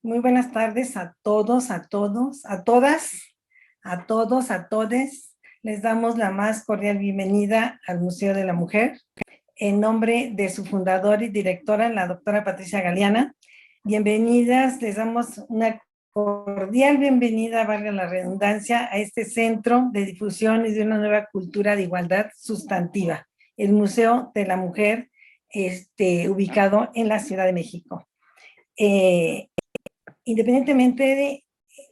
Muy buenas tardes a todos, a todos, a todas, a todos, a todes. Les damos la más cordial bienvenida al Museo de la Mujer. En nombre de su fundadora y directora, la doctora Patricia Galeana, bienvenidas, les damos una cordial bienvenida, valga la redundancia, a este centro de difusión y de una nueva cultura de igualdad sustantiva, el Museo de la Mujer, ubicado en la Ciudad de México. Independientemente de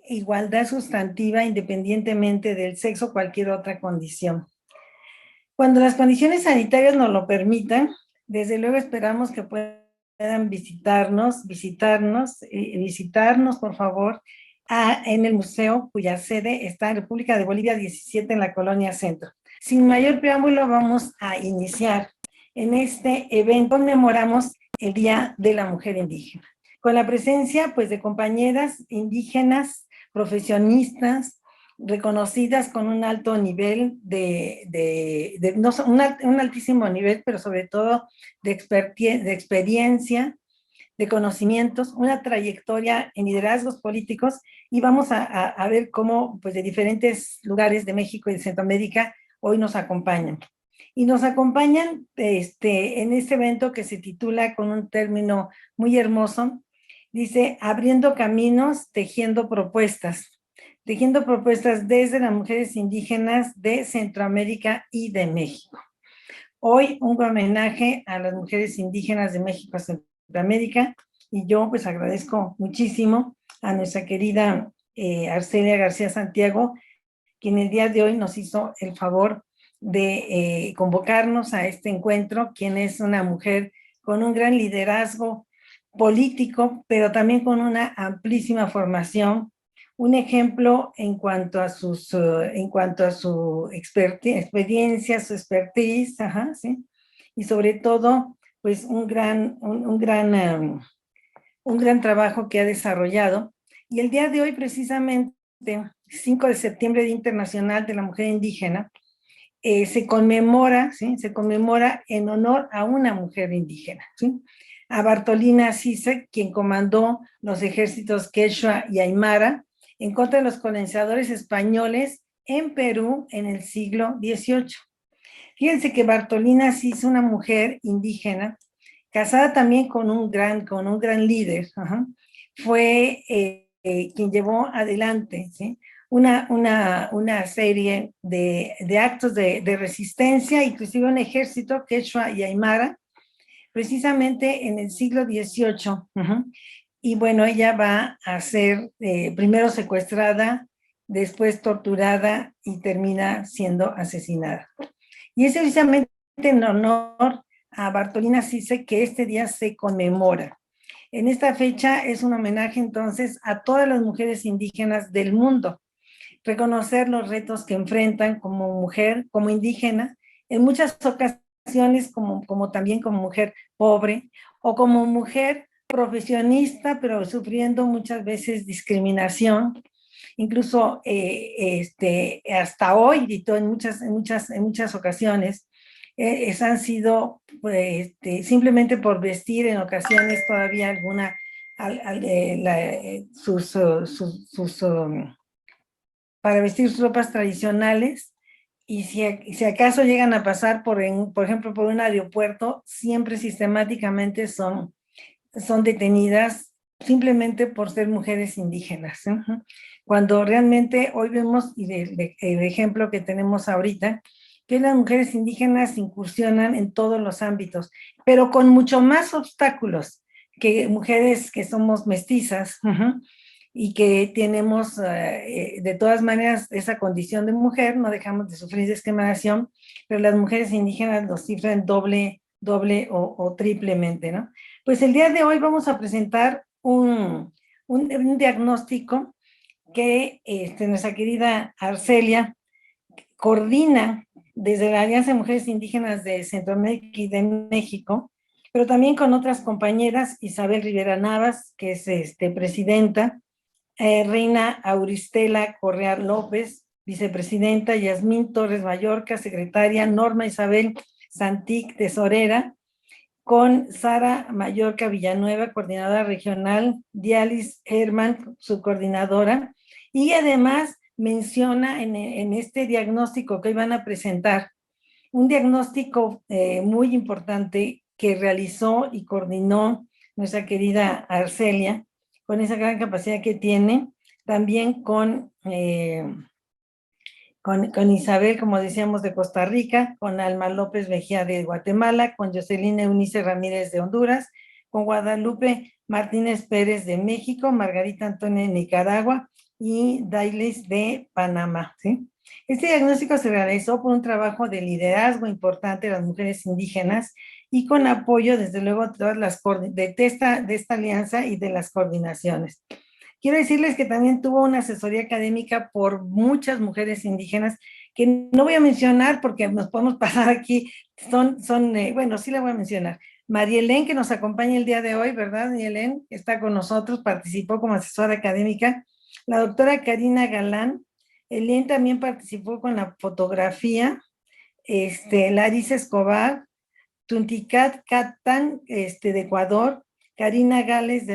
igualdad sustantiva, independientemente del sexo o cualquier otra condición. Cuando las condiciones sanitarias nos lo permitan, desde luego esperamos que puedan visitarnos, por favor, en el museo, cuya sede está en República de Bolivia 17, en la Colonia Centro. Sin mayor preámbulo, vamos a iniciar. En este evento conmemoramos el Día de la Mujer Indígena, con la presencia pues de compañeras indígenas, profesionistas, reconocidas con un alto nivel un altísimo nivel, pero sobre todo de experiencia, de conocimientos, una trayectoria en liderazgos políticos, y vamos a ver cómo pues de diferentes lugares de México y de Centroamérica hoy nos acompañan. Y nos acompañan en este evento que se titula con un término muy hermoso, dice, abriendo caminos, tejiendo propuestas desde las mujeres indígenas de Centroamérica y de México. Hoy un homenaje a las mujeres indígenas de México y Centroamérica, y yo pues agradezco muchísimo a nuestra querida Arcelia García Santiago, quien el día de hoy nos hizo el favor de convocarnos a este encuentro, quien es una mujer con un gran liderazgo político, pero también con una amplísima formación, un ejemplo en cuanto a su experiencia, su expertise, ¿sí? Y sobre todo, pues un gran trabajo que ha desarrollado. Y el día de hoy, precisamente, 5 de septiembre, Día Internacional de la Mujer Indígena, se conmemora, ¿sí? Se conmemora en honor a una mujer indígena, ¿sí? A Bartolina Sisa, quien comandó los ejércitos Quechua y Aymara en contra de los colonizadores españoles en Perú en el siglo XVIII. Fíjense que Bartolina Sisa, una mujer indígena, casada también con un gran líder, fue quien llevó adelante, ¿sí? una serie de actos de resistencia, inclusive un ejército quechua y aymara, precisamente en el siglo XVIII. Y bueno, ella va a ser primero secuestrada, después torturada y termina siendo asesinada. Y es precisamente en honor a Bartolina Sisa que este día se conmemora. En esta fecha es un homenaje entonces a todas las mujeres indígenas del mundo, reconocer los retos que enfrentan como mujer, como indígena, en muchas ocasiones también como mujer pobre o como mujer profesionista, pero sufriendo muchas veces discriminación, incluso hasta hoy, y en muchas ocasiones, han sido pues, simplemente por vestir en ocasiones todavía alguna, para vestir sus ropas tradicionales, y si acaso llegan a pasar por ejemplo, por un aeropuerto, siempre sistemáticamente son detenidas simplemente por ser mujeres indígenas. Cuando realmente hoy vemos, y el ejemplo que tenemos ahorita, que las mujeres indígenas incursionan en todos los ámbitos, pero con mucho más obstáculos que mujeres que somos mestizas, y que tenemos de todas maneras esa condición de mujer, no dejamos de sufrir discriminación, pero las mujeres indígenas lo cifran doble o triplemente, ¿no? Pues el día de hoy vamos a presentar un diagnóstico que nuestra querida Arcelia coordina desde la Alianza de Mujeres Indígenas de Centroamérica y de México, pero también con otras compañeras, Isabel Rivera Navas, que es presidenta, Reina Auristela Correa López, vicepresidenta, Yasmín Torres Mallorca, secretaria, Norma Isabel Santic, tesorera, con Sara Mallorca Villanueva, coordinadora regional, Dialis Herman, su coordinadora, y además menciona en este diagnóstico que hoy van a presentar, un diagnóstico muy importante que realizó y coordinó nuestra querida Arcelia, con esa gran capacidad que tiene, también con Isabel, como decíamos, de Costa Rica, con Alma López Mejía de Guatemala, con Jocelyn Eunice Ramírez de Honduras, con Guadalupe Martínez Pérez de México, Margarita Antonia de Nicaragua y Dailes de Panamá, ¿sí? Este diagnóstico se realizó por un trabajo de liderazgo importante de las mujeres indígenas y con apoyo, desde luego, de todas las de esta alianza y de las coordinaciones. Quiero decirles que también tuvo una asesoría académica por muchas mujeres indígenas que no voy a mencionar porque nos podemos pasar aquí, bueno, sí la voy a mencionar. María Elén, que nos acompaña el día de hoy, ¿verdad? María Elén está con nosotros, participó como asesora académica. La doctora Karina Galán, Elén también participó con la fotografía, Larisa Escobar, Tunticat Catán, de Ecuador, Karina Gales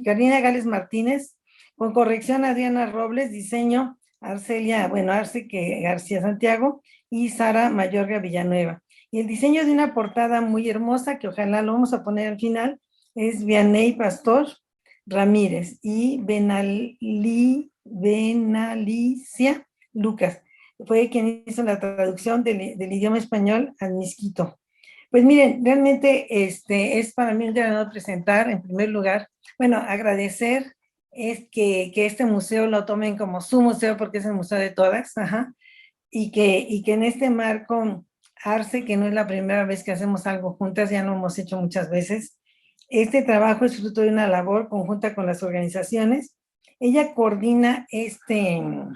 Karina Gales Martínez, con corrección Adriana Robles, diseño Arcelia, bueno, Arce que García Santiago y Sara Mayorga Villanueva. Y el diseño de una portada muy hermosa, que ojalá lo vamos a poner al final, es Vianey Pastor Ramírez y Benalicia Lucas. Fue quien hizo la traducción del idioma español al misquito. Pues miren, realmente es para mí un gran honor presentar, en primer lugar, bueno, agradecer que este museo lo tomen como su museo, porque es el museo de todas, ajá, y que en este marco Arce, que no es la primera vez que hacemos algo juntas, ya lo hemos hecho muchas veces, este trabajo es fruto de una labor conjunta con las organizaciones. Ella coordina este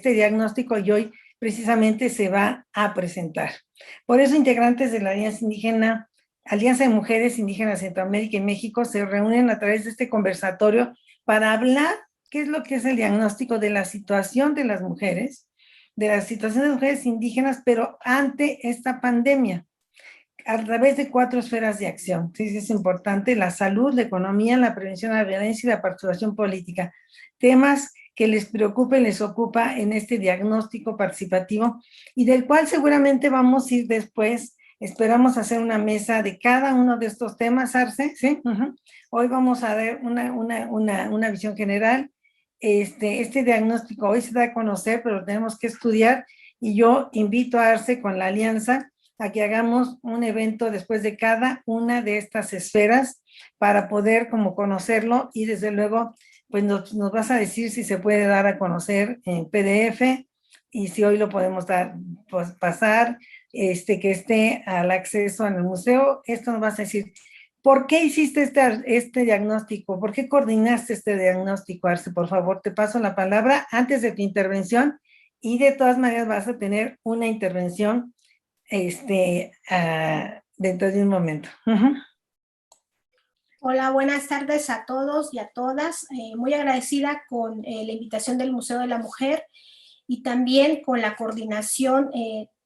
diagnóstico y hoy precisamente se va a presentar. Por eso integrantes de la Alianza de Mujeres Indígenas Centroamérica y México se reúnen a través de este conversatorio para hablar qué es lo que es el diagnóstico de la situación de las mujeres, de la situación de mujeres indígenas, pero ante esta pandemia, a través de 4 esferas de acción. Sí, es importante: la salud, la economía, la prevención de la violencia y la participación política. Temas que les preocupa y les ocupa en este diagnóstico participativo y del cual seguramente vamos a ir después. Esperamos hacer una mesa de cada uno de estos temas, Arce, ¿sí? Hoy vamos a ver una visión general. Este diagnóstico hoy se da a conocer, pero lo tenemos que estudiar, y yo invito a Arce con la alianza a que hagamos un evento después de cada una de estas esferas para poder como conocerlo, y desde luego pues nos vas a decir si se puede dar a conocer en PDF y si hoy lo podemos dar, pues pasar, que esté al acceso en el museo. Esto nos vas a decir, ¿por qué hiciste este diagnóstico? ¿Por qué coordinaste este diagnóstico, Arce? Por favor, te paso la palabra antes de tu intervención, y de todas maneras vas a tener una intervención dentro de un momento. Hola, buenas tardes a todos y a todas. Muy agradecida con la invitación del Museo de la Mujer y también con la coordinación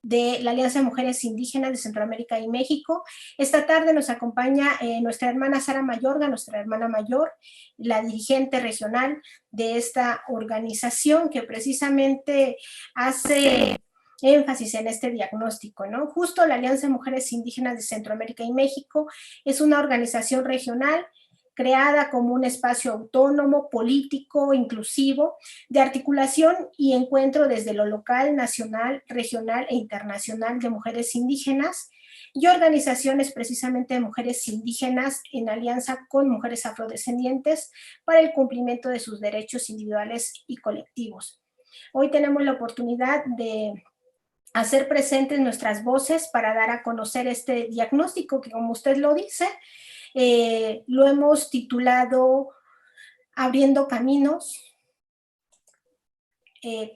de la Alianza de Mujeres Indígenas de Centroamérica y México. Esta tarde nos acompaña nuestra hermana Sara Mayorga, nuestra hermana mayor, la dirigente regional de esta organización que precisamente hace énfasis en este diagnóstico, ¿no? Justo la Alianza de Mujeres Indígenas de Centroamérica y México es una organización regional creada como un espacio autónomo, político, inclusivo, de articulación y encuentro desde lo local, nacional, regional e internacional de mujeres indígenas y organizaciones precisamente de mujeres indígenas en alianza con mujeres afrodescendientes para el cumplimiento de sus derechos individuales y colectivos. Hoy tenemos la oportunidad de hacer presentes nuestras voces para dar a conocer este diagnóstico que, como usted lo dice, lo hemos titulado Abriendo Caminos,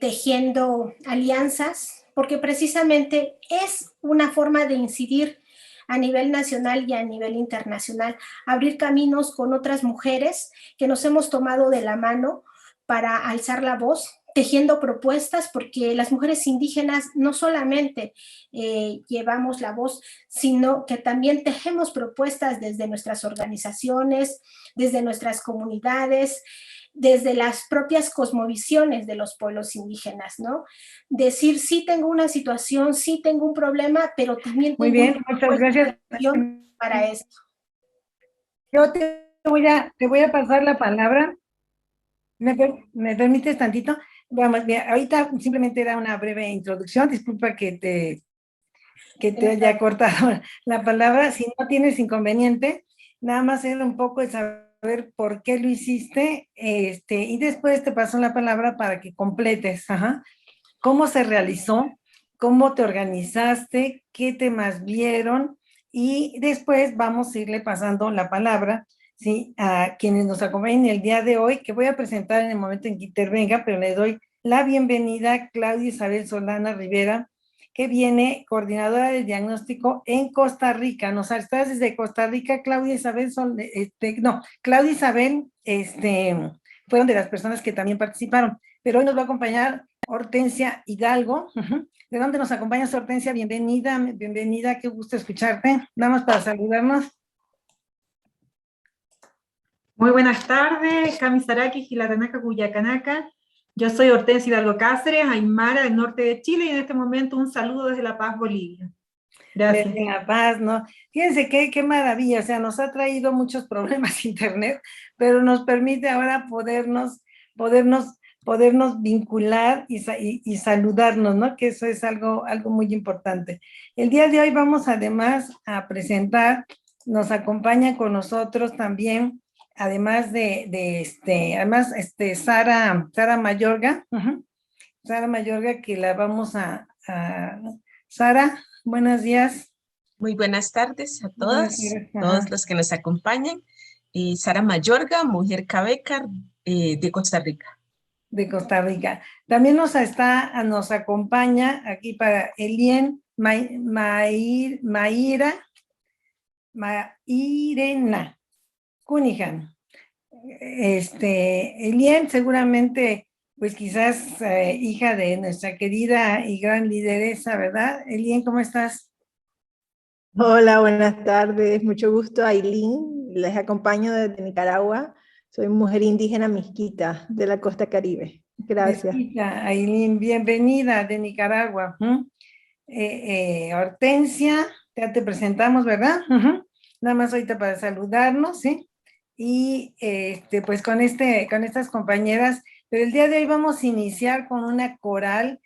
tejiendo alianzas, porque precisamente es una forma de incidir a nivel nacional y a nivel internacional, abrir caminos con otras mujeres que nos hemos tomado de la mano para alzar la voz tejiendo propuestas, porque las mujeres indígenas no solamente llevamos la voz, sino que también tejemos propuestas desde nuestras organizaciones, desde nuestras comunidades, desde las propias cosmovisiones de los pueblos indígenas, ¿no? Decir, sí tengo una situación, sí tengo un problema, pero también Muy tengo una bien, muchas propuesta de gracias. acción para esto. Yo te voy a pasar la palabra. ¿Me permites tantito? Vamos, mira, ahorita simplemente era una breve introducción. Disculpa que te haya cortado la palabra. Si no tienes inconveniente, nada más era un poco de saber por qué lo hiciste, y después te paso la palabra para que completes, ajá, cómo se realizó, cómo te organizaste, qué temas vieron, y después vamos a irle pasando la palabra, ¿sí?, a quienes nos acompañan el día de hoy, que voy a presentar en el momento en que intervenga, pero le doy la bienvenida a Claudia Isabel Solana Rivera, que viene coordinadora de diagnóstico en Costa Rica. Nos estás desde Costa Rica, Claudia Isabel, Claudia Isabel, fueron de las personas que también participaron, pero hoy nos va a acompañar Hortensia Hidalgo. ¿De dónde nos acompañas, Hortensia? Bienvenida, bienvenida, qué gusto escucharte. Nada más para saludarnos. Muy buenas tardes, Kamisaraki, Gilatanaka, Cuyacanaca. Yo soy Hortensia Hidalgo Cáceres, aymara del norte de Chile, y en este momento un saludo desde La Paz, Bolivia. Gracias. Desde La Paz, ¿no? Fíjense qué maravilla, o sea, nos ha traído muchos problemas internet, pero nos permite ahora podernos vincular y saludarnos, ¿no? Que eso es algo muy importante. El día de hoy vamos además a presentar, nos acompaña con nosotros también, además Sara Mayorga, Sara Mayorga, que la vamos Sara, buenos días. Muy buenas tardes a Buenas todas, tardes, todos los que nos acompañan. Sara Mayorga, mujer cabeca de Costa Rica. De Costa Rica. También nos acompaña aquí para Elien Mairena Cunningham. Elien seguramente, pues quizás hija de nuestra querida y gran lideresa, ¿verdad? Elien, ¿cómo estás? Hola, buenas tardes. Mucho gusto, Ailín. Les acompaño desde Nicaragua. Soy mujer indígena misquita de la costa Caribe. Gracias. Mesquita, Ailín, bienvenida de Nicaragua. Hortensia, ya te presentamos, ¿verdad? Nada más ahorita para saludarnos, ¿sí? Y pues con estas compañeras, pero el día de hoy vamos a iniciar con una coral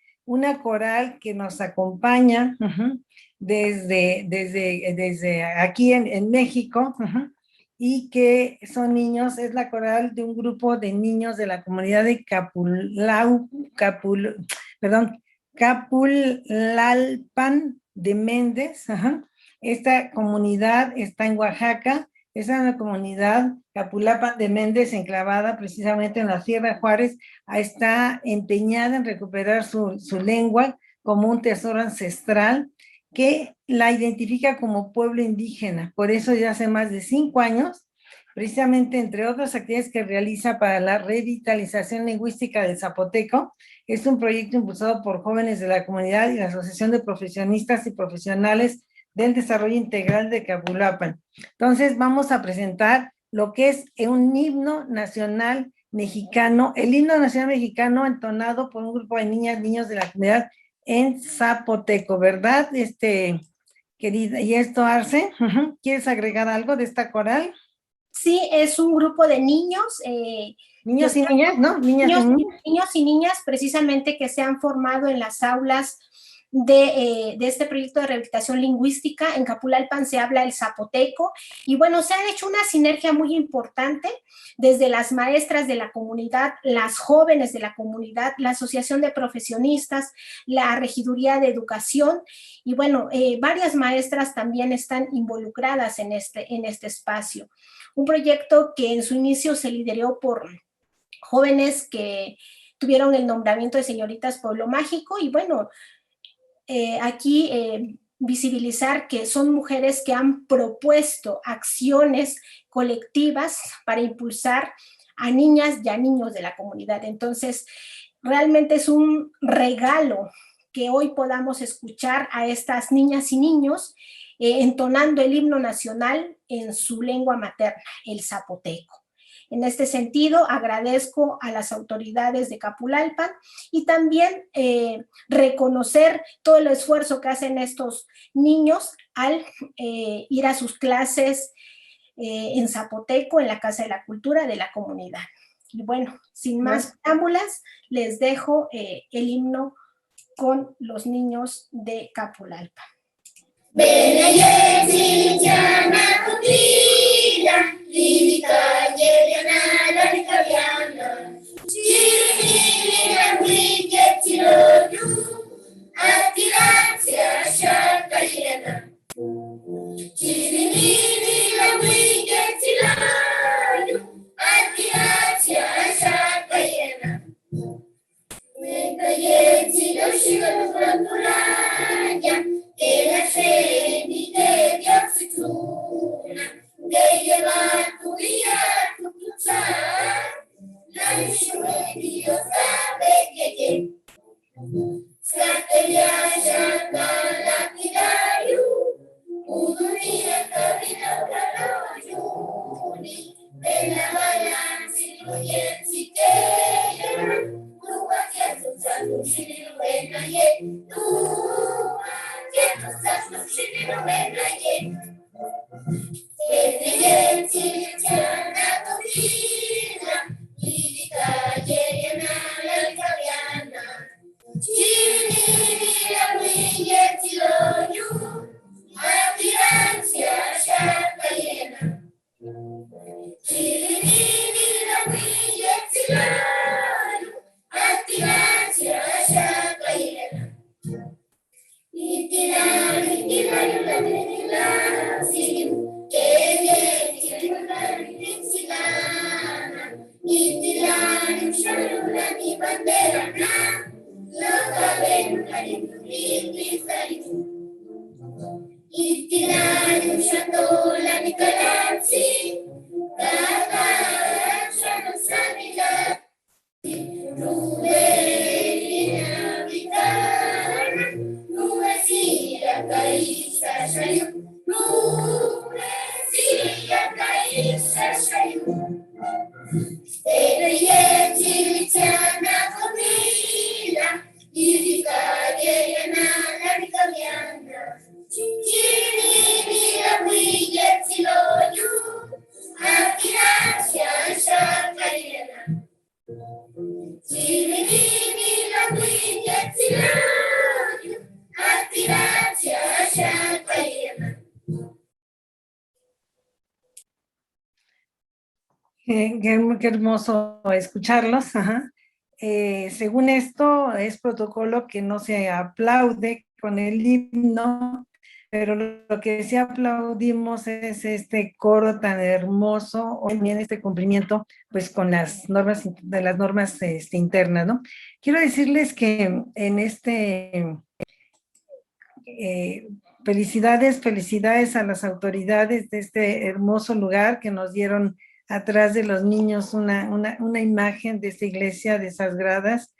que nos acompaña desde aquí en México, y que son niños, es la coral de un grupo de niños de la comunidad de Capulalpan de Méndez. Esta comunidad está en Oaxaca, es una comunidad Capulapan de Méndez, enclavada precisamente en la Sierra Juárez, está empeñada en recuperar su lengua como un tesoro ancestral que la identifica como pueblo indígena. Por eso ya hace más de 5 años, precisamente entre otras actividades que realiza para la revitalización lingüística del zapoteco, es un proyecto impulsado por jóvenes de la comunidad y la Asociación de Profesionistas y Profesionales del Desarrollo Integral de Capulapan. Entonces vamos a presentar lo que es un himno nacional mexicano, el himno nacional mexicano entonado por un grupo de niñas, niños de la comunidad en zapoteco, ¿verdad? Querida, ¿y esto, Arce? ¿Quieres agregar algo de esta coral? Sí, es un grupo de niños. Niños y niñas, ¿no? Niños y niñas precisamente que se han formado en las aulas de este proyecto de rehabilitación lingüística. En Capulalpan se habla el zapoteco y bueno, se ha hecho una sinergia muy importante desde las maestras de la comunidad, las jóvenes de la comunidad, la Asociación de Profesionistas, la Regiduría de Educación y bueno, varias maestras también están involucradas en este espacio. Un proyecto que en su inicio se lideró por jóvenes que tuvieron el nombramiento de señoritas Pueblo Mágico y bueno, aquí visibilizar que son mujeres que han propuesto acciones colectivas para impulsar a niñas y a niños de la comunidad. Entonces, realmente es un regalo que hoy podamos escuchar a estas niñas y niños entonando el himno nacional en su lengua materna, el zapoteco. En este sentido, agradezco a las autoridades de Capulalpan y también reconocer todo el esfuerzo que hacen estos niños al ir a sus clases en zapoteco en la Casa de la Cultura de la comunidad. Y bueno, sin más preámbulas, les dejo el himno con los niños de Capulalpan. Qué hermoso escucharlos. Ajá. Según esto, es protocolo que no se aplaude con el himno, pero lo que sí aplaudimos es este coro tan hermoso, o también este cumplimiento, pues con las normas, de las normas internas, ¿no? Quiero decirles que en felicidades a las autoridades de este hermoso lugar que nos dieron atrás de los niños una imagen de esta iglesia, de esas gradas.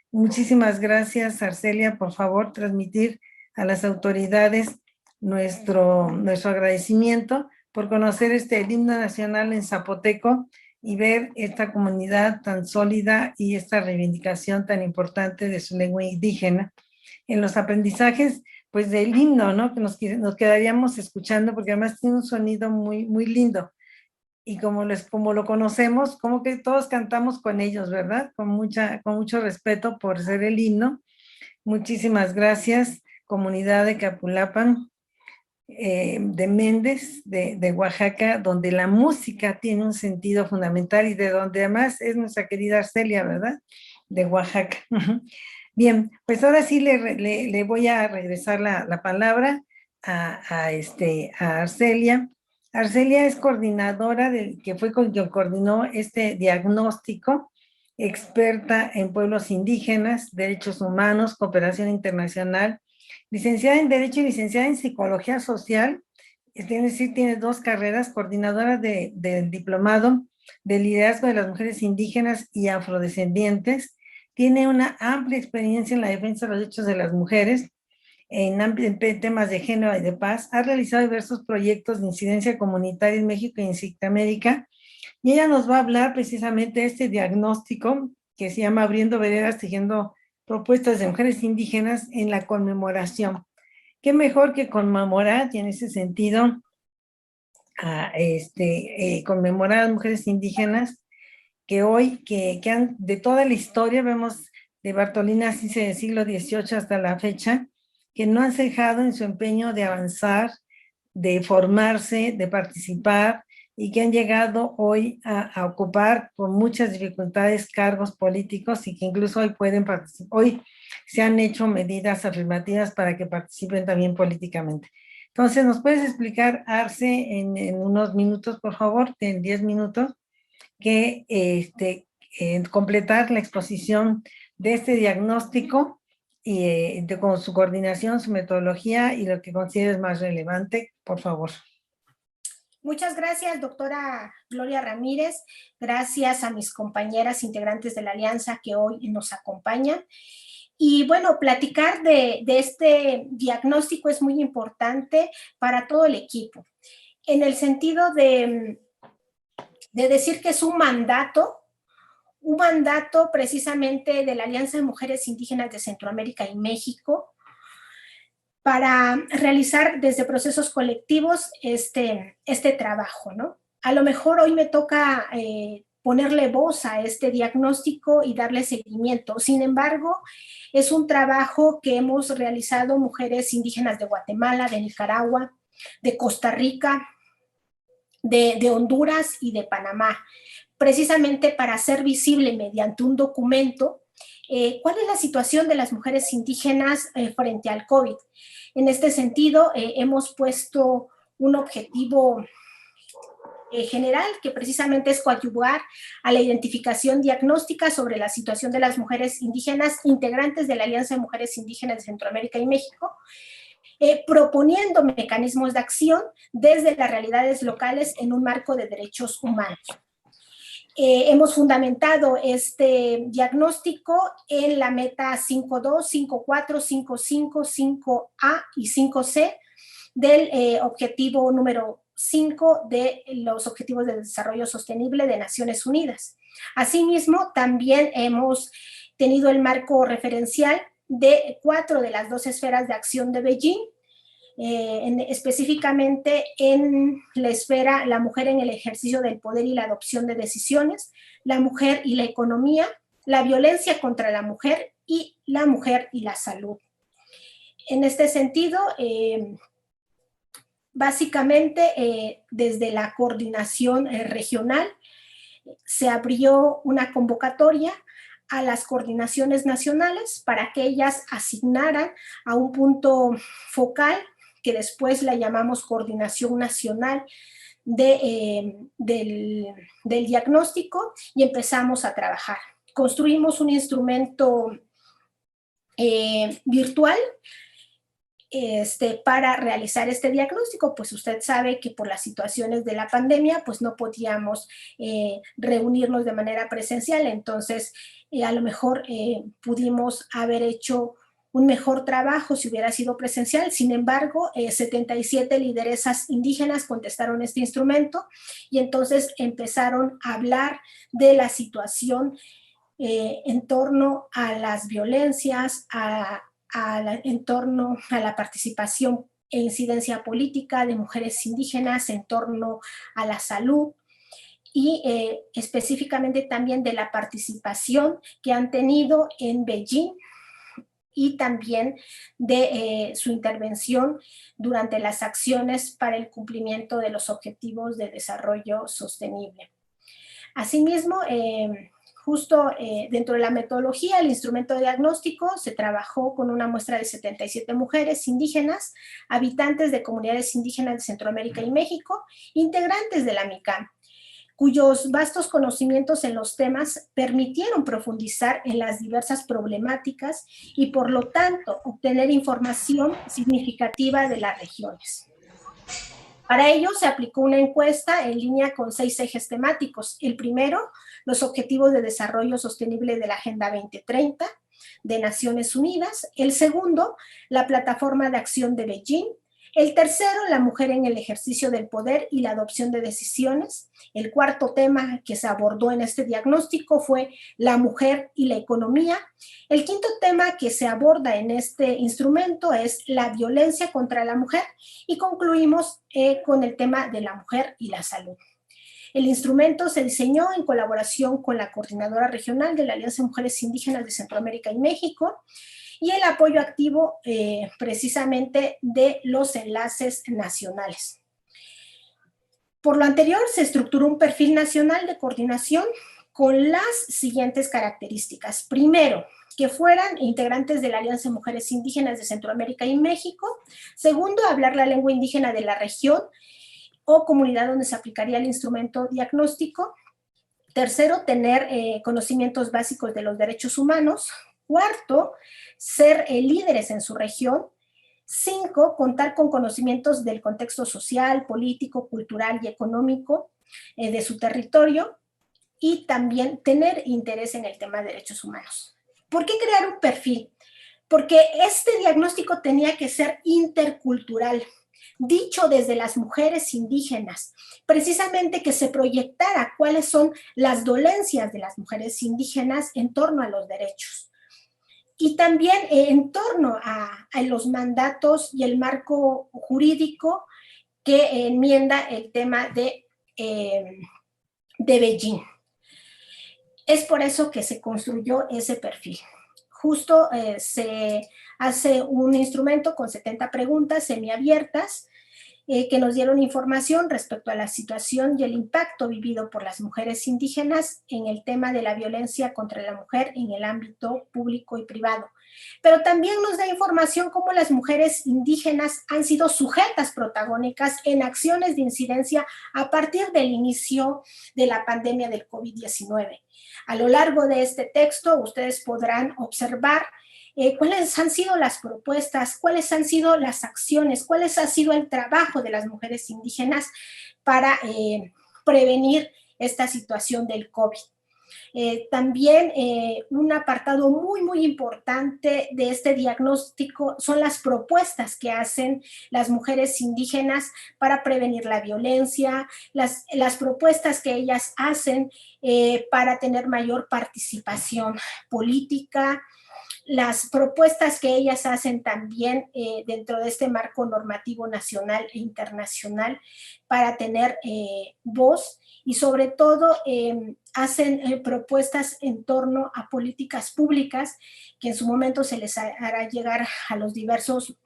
Muchísimas gracias, Arcelia, por favor, transmitir a las autoridades nuestro agradecimiento por conocer el himno nacional en zapoteco y ver esta comunidad tan sólida y esta reivindicación tan importante de su lengua indígena en los aprendizajes, pues del himno, ¿no? Que nos quedaríamos escuchando porque además tiene un sonido muy, muy lindo. Y como lo conocemos, como que todos cantamos con ellos, ¿verdad? Con mucho respeto por ser el himno. Muchísimas gracias, comunidad de Capulapan, de Méndez, de Oaxaca, donde la música tiene un sentido fundamental y de donde además es nuestra querida Arcelia, ¿verdad? De Oaxaca. Bien, pues ahora sí le voy a regresar la palabra a Arcelia. Arcelia es coordinadora que fue quien coordinó este diagnóstico, experta en pueblos indígenas, derechos humanos, cooperación internacional, licenciada en Derecho y licenciada en Psicología Social, es decir, tiene 2 carreras, coordinadora del diplomado de liderazgo de las mujeres indígenas y afrodescendientes, Tiene una amplia experiencia en la defensa de los derechos de las mujeres, en temas de género y de paz. Ha realizado diversos proyectos de incidencia comunitaria en México y en Centroamérica, y ella nos va a hablar precisamente de este diagnóstico que se llama Abriendo Veredas, tejiendo propuestas de mujeres indígenas en la conmemoración. ¿Qué mejor que conmemorar, y en ese sentido, conmemorar a las mujeres indígenas que hoy, que han, de toda la historia, vemos de Bartolina así del siglo XVIII hasta la fecha, que no han cejado en su empeño de avanzar, de formarse, de participar, y que han llegado hoy a ocupar con muchas dificultades cargos políticos, y que incluso hoy pueden participar. Hoy se han hecho medidas afirmativas para que participen también políticamente. Entonces, ¿nos puedes explicar, Arce, en unos minutos, por favor, en 10 minutos, que completar la exposición de este diagnóstico y con su coordinación, su metodología y lo que consideres más relevante, por favor? Muchas gracias, doctora Gloria Ramírez. Gracias a mis compañeras integrantes de la Alianza que hoy nos acompañan. Y bueno, platicar de este diagnóstico es muy importante para todo el equipo, en el sentido de decir que es un mandato precisamente de la Alianza de Mujeres Indígenas de Centroamérica y México, para realizar desde procesos colectivos este trabajo, ¿no? A lo mejor hoy me toca ponerle voz a este diagnóstico y darle seguimiento. Sin embargo, es un trabajo que hemos realizado mujeres indígenas de Guatemala, de Nicaragua, de Costa Rica, de Honduras y de Panamá, precisamente para hacer visible mediante un documento cuál es la situación de las mujeres indígenas frente al COVID. En este sentido, hemos puesto un objetivo general, que precisamente es coadyuvar a la identificación diagnóstica sobre la situación de las mujeres indígenas integrantes de la Alianza de Mujeres Indígenas de Centroamérica y México, proponiendo mecanismos de acción desde las realidades locales en un marco de derechos humanos. Hemos fundamentado este diagnóstico en la meta 5.2, 5.4, 5.5, 5A y 5C del objetivo número 5 de los Objetivos de Desarrollo Sostenible de Naciones Unidas. Asimismo, también hemos tenido el marco referencial de 4 de las 12 esferas de acción de Beijing, específicamente en la esfera la mujer en el ejercicio del poder y la adopción de decisiones, la mujer y la economía, la violencia contra la mujer y la mujer y la salud. En este sentido, básicamente desde la coordinación regional se abrió una convocatoria a las coordinaciones nacionales para que ellas asignaran a un punto focal, que después la llamamos Coordinación Nacional del diagnóstico, y empezamos a trabajar. Construimos un instrumento virtual para realizar este diagnóstico. Pues usted sabe que por las situaciones de la pandemia, pues no podíamos reunirnos de manera presencial, entonces a lo mejor pudimos haber hecho un mejor trabajo si hubiera sido presencial. Sin embargo, 77 lideresas indígenas contestaron este instrumento, y entonces empezaron a hablar de la situación en torno a las violencias, en torno a la participación e incidencia política de mujeres indígenas, en torno a la salud, y específicamente también de la participación que han tenido en Beijing, y también de su intervención durante las acciones para el cumplimiento de los Objetivos de Desarrollo Sostenible. Asimismo, justo dentro de la metodología, el instrumento de diagnóstico, se trabajó con una muestra de 77 mujeres indígenas, habitantes de comunidades indígenas de Centroamérica y México, integrantes de la MICAM, cuyos vastos conocimientos en los temas permitieron profundizar en las diversas problemáticas y, por lo tanto, obtener información significativa de las regiones. Para ello se aplicó una encuesta en línea con 6 ejes temáticos. El primero, los Objetivos de Desarrollo Sostenible de la Agenda 2030 de Naciones Unidas. El segundo, la Plataforma de Acción de Beijing. El tercero, la mujer en el ejercicio del poder y la adopción de decisiones. El cuarto tema que se abordó en este diagnóstico fue la mujer y la economía. El quinto tema que se aborda en este instrumento es la violencia contra la mujer y concluimos con el tema de la mujer y la salud. El instrumento se diseñó en colaboración con la Coordinadora Regional de la Alianza de Mujeres Indígenas de Centroamérica y México, y el apoyo activo precisamente de los enlaces nacionales. Por lo anterior, se estructuró un perfil nacional de coordinación con las siguientes características. Primero, que fueran integrantes de la Alianza de Mujeres Indígenas de Centroamérica y México. Segundo, hablar la lengua indígena de la región o comunidad donde se aplicaría el instrumento diagnóstico. Tercero, tener conocimientos básicos de los derechos humanos. Cuarto, ser líderes en su región. 5, contar con conocimientos del contexto social, político, cultural y económico de su territorio, y también tener interés en el tema de derechos humanos. ¿Por qué crear un perfil? Porque este diagnóstico tenía que ser intercultural, dicho desde las mujeres indígenas, precisamente que se proyectara cuáles son las dolencias de las mujeres indígenas en torno a los derechos. Y también en torno a los mandatos y el marco jurídico que enmienda el tema de Beijing. Es por eso que se construyó ese perfil. Justo se hace un instrumento con 70 preguntas semiabiertas que nos dieron información respecto a la situación y el impacto vivido por las mujeres indígenas en el tema de la violencia contra la mujer en el ámbito público y privado. Pero también nos da información cómo las mujeres indígenas han sido sujetas protagónicas en acciones de incidencia a partir del inicio de la pandemia del COVID-19. A lo largo de este texto, ustedes podrán observar cuáles han sido las propuestas, cuáles han sido las acciones, cuáles ha sido el trabajo de las mujeres indígenas para prevenir esta situación del COVID. También un apartado muy importante de este diagnóstico son las propuestas que hacen las mujeres indígenas para prevenir la violencia, las propuestas que ellas hacen para tener mayor participación política, las propuestas que ellas hacen también dentro de este marco normativo nacional e internacional para tener voz, y sobre todo hacen propuestas en torno a políticas públicas que en su momento se les hará llegar a los diversos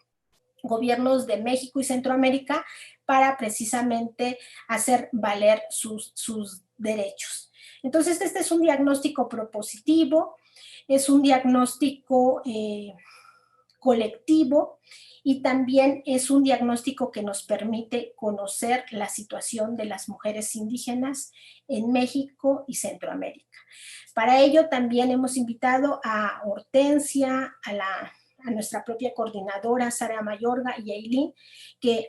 gobiernos de México y Centroamérica para precisamente hacer valer sus derechos. Entonces, este es un diagnóstico propositivo, es un diagnóstico colectivo, y también es un diagnóstico que nos permite conocer la situación de las mujeres indígenas en México y Centroamérica. Para ello también hemos invitado a Hortensia, a nuestra propia coordinadora Sara Mayorga y Aileen, que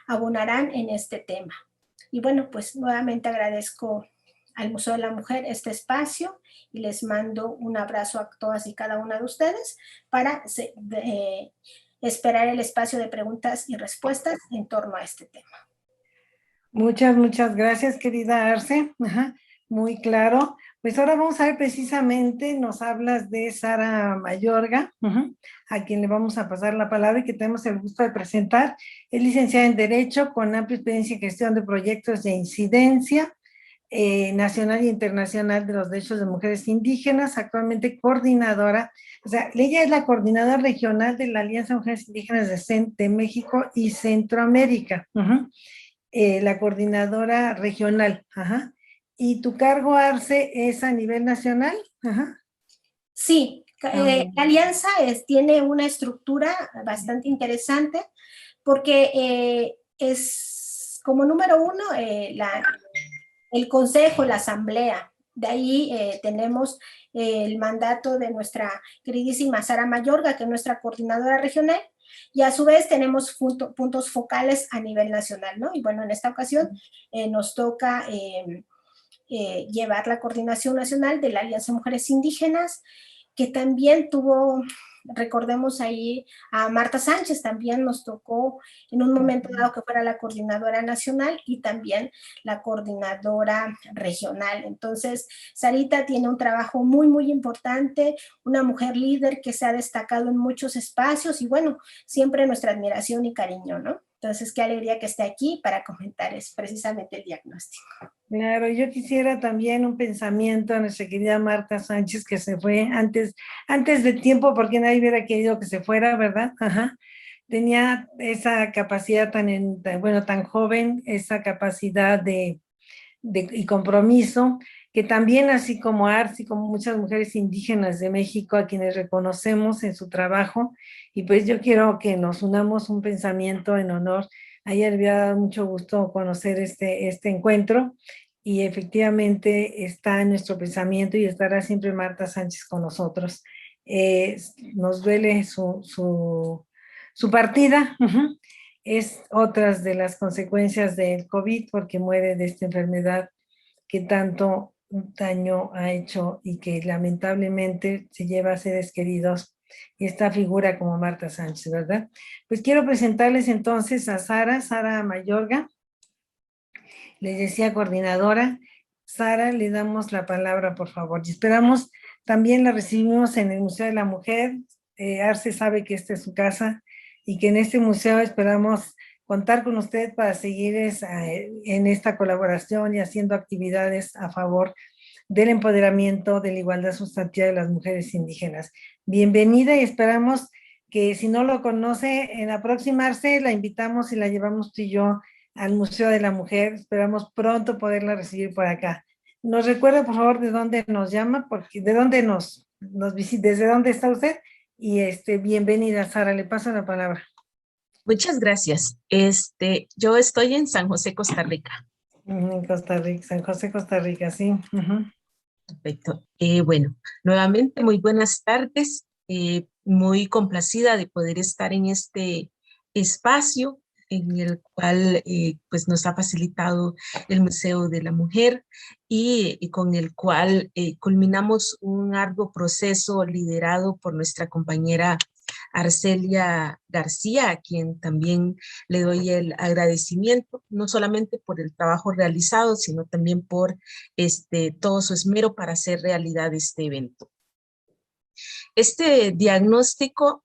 abonarán en este tema. Y bueno, pues nuevamente agradezco al Museo de la Mujer este espacio y les mando un abrazo a todas y cada una de ustedes para esperar el espacio de preguntas y respuestas en torno a este tema. Muchas gracias, querida Arce. Ajá, muy claro. Pues ahora vamos a ver precisamente, nos hablas de Sara Mayorga, a quien le vamos a pasar la palabra y que tenemos el gusto de presentar. Es licenciada en Derecho con amplia experiencia en gestión de proyectos de incidencia nacional e internacional de los derechos de mujeres indígenas, actualmente coordinadora, o sea, ella es la coordinadora regional de la Alianza de Mujeres Indígenas de México y Centroamérica, la coordinadora regional, ¿Y tu cargo, Arce, es a nivel nacional? Sí, la alianza tiene una estructura bastante interesante porque es como número uno el consejo, la asamblea. De ahí tenemos el mandato de nuestra queridísima Sara Mayorga, que es nuestra coordinadora regional, y a su vez tenemos puntos focales a nivel nacional, ¿no? Y bueno, en esta ocasión nos toca llevar la coordinación nacional de la Alianza de Mujeres Indígenas, que también tuvo, recordemos ahí a Marta Sánchez, también nos tocó en un momento dado que fuera la coordinadora nacional y también la coordinadora regional. Entonces, Sarita tiene un trabajo muy, muy importante, una mujer líder que se ha destacado en muchos espacios y bueno, siempre nuestra admiración y cariño, ¿no? Entonces, qué alegría que esté aquí para comentar precisamente el diagnóstico. Claro, yo quisiera también un pensamiento a nuestra querida Marta Sánchez, que se fue antes de tiempo, porque nadie hubiera querido que se fuera, ¿verdad? Ajá. Tenía esa capacidad tan joven, esa capacidad y compromiso, que también así como Arci, como muchas mujeres indígenas de México, a quienes reconocemos en su trabajo, y pues yo quiero que nos unamos un pensamiento en honor. Ayer me había dado mucho gusto conocer este encuentro, y efectivamente está en nuestro pensamiento y estará siempre Marta Sánchez con nosotros. Nos duele su partida. Uh-huh. Es otras de las consecuencias del COVID, porque muere de esta enfermedad que tanto daño ha hecho y que lamentablemente se lleva a seres queridos, y esta figura como Marta Sánchez, ¿verdad? Pues quiero presentarles entonces a Sara Mayorga, les decía coordinadora. Sara, le damos la palabra, por favor, y esperamos, también la recibimos en el Museo de la Mujer. Arce sabe que esta es su casa y que en este museo esperamos contar con usted para seguir en esta colaboración y haciendo actividades a favor del empoderamiento, de la igualdad sustantiva de las mujeres indígenas. Bienvenida, y esperamos que si no lo conoce, en aproximarse, la invitamos y la llevamos tú y yo al Museo de la Mujer. Esperamos pronto poderla recibir por acá. ¿Nos recuerda, por favor, de dónde nos llama? Porque de dónde nos visita, desde dónde está usted. Y bienvenida, Sara, le paso la palabra. Muchas gracias. Yo estoy en San José, Costa Rica. En Costa Rica, San José, Costa Rica, sí. Uh-huh. Perfecto. Bueno, nuevamente muy buenas tardes. Muy complacida de poder estar en este espacio en el cual pues nos ha facilitado el Museo de la Mujer y con el cual culminamos un arduo proceso liderado por nuestra compañera Arcelia García, a quien también le doy el agradecimiento, no solamente por el trabajo realizado, sino también por todo su esmero para hacer realidad este evento. Este diagnóstico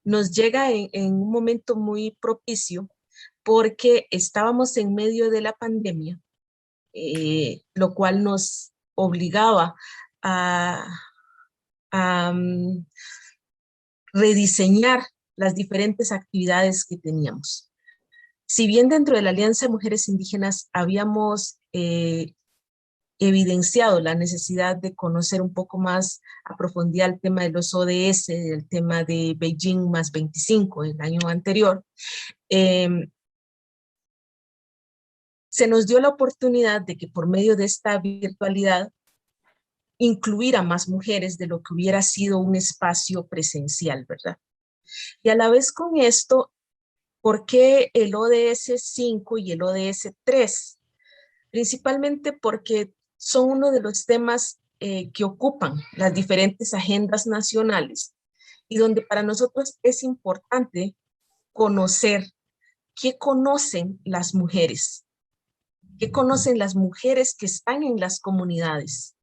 nos llega en un momento muy propicio porque estábamos en medio de la pandemia, lo cual nos obligaba a rediseñar las diferentes actividades que teníamos. Si bien dentro de la Alianza de Mujeres Indígenas habíamos evidenciado la necesidad de conocer un poco más a profundidad el tema de los ODS, el tema de Beijing más 25 el año anterior, se nos dio la oportunidad de que por medio de esta virtualidad incluir a más mujeres de lo que hubiera sido un espacio presencial, ¿verdad? Y a la vez con esto, ¿por qué el ODS 5 y el ODS 3? Principalmente porque son uno de los temas que ocupan las diferentes agendas nacionales y donde para nosotros es importante conocer qué conocen las mujeres que están en las comunidades.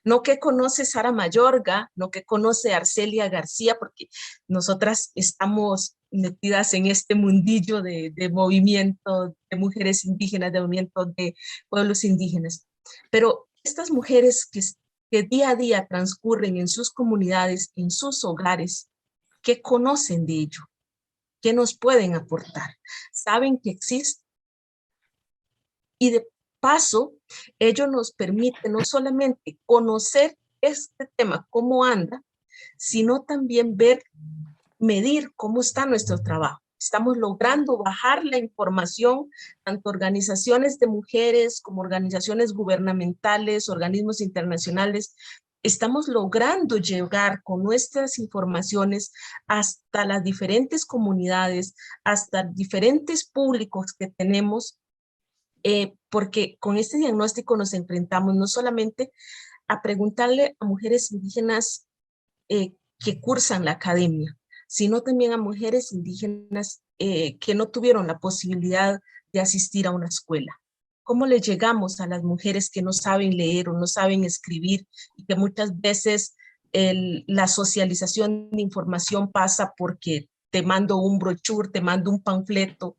No que conoce Sara Mayorga, no que conoce Arcelia García, porque nosotras estamos metidas en este mundillo de movimiento de mujeres indígenas, de movimiento de pueblos indígenas. Pero estas mujeres que día a día transcurren en sus comunidades, en sus hogares, ¿qué conocen de ello? ¿Qué nos pueden aportar? ¿Saben que existe? Y de paso, ello nos permite no solamente conocer este tema, cómo anda, sino también medir cómo está nuestro trabajo. Estamos logrando bajar la información, tanto organizaciones de mujeres como organizaciones gubernamentales, organismos internacionales. Estamos logrando llegar con nuestras informaciones hasta las diferentes comunidades, hasta diferentes públicos que tenemos, porque con este diagnóstico nos enfrentamos no solamente a preguntarle a mujeres indígenas que cursan la academia, sino también a mujeres indígenas que no tuvieron la posibilidad de asistir a una escuela. ¿Cómo le llegamos a las mujeres que no saben leer o no saben escribir y que muchas veces la socialización de información pasa porque te mando un brochure, te mando un panfleto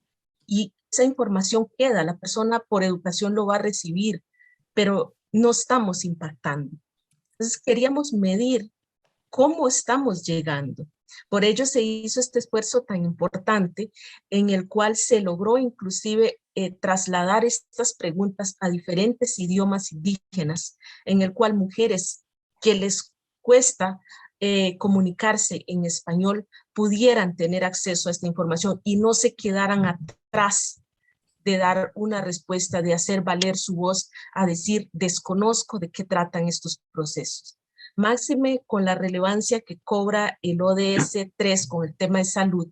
y esa información queda, la persona por educación lo va a recibir, pero no estamos impactando? Entonces queríamos medir cómo estamos llegando. Por ello se hizo este esfuerzo tan importante en el cual se logró inclusive trasladar estas preguntas a diferentes idiomas indígenas, en el cual mujeres que les cuesta comunicarse en español pudieran tener acceso a esta información y no se quedaran atrás de dar una respuesta, de hacer valer su voz, a decir, desconozco de qué tratan estos procesos. Máxime con la relevancia que cobra el ODS 3 con el tema de salud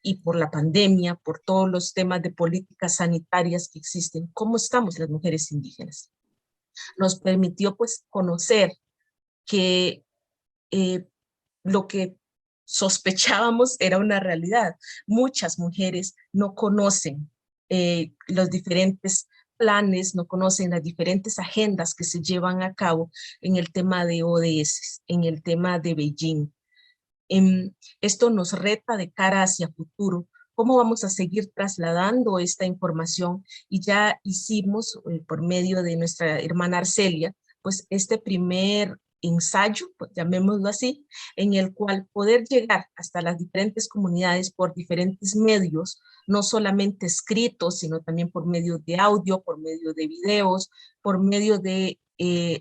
y por la pandemia, por todos los temas de políticas sanitarias que existen. ¿Cómo estamos las mujeres indígenas? Nos permitió pues conocer que lo que sospechábamos era una realidad. Muchas mujeres no conocen los diferentes planes, no conocen las diferentes agendas que se llevan a cabo en el tema de ODS, en el tema de Beijing. Esto nos reta de cara hacia futuro. ¿Cómo vamos a seguir trasladando esta información? Y ya hicimos, por medio de nuestra hermana Arcelia, pues este primer ensayo, pues llamémoslo así, en el cual poder llegar hasta las diferentes comunidades por diferentes medios, no solamente escritos, sino también por medio de audio, por medio de videos, por medio de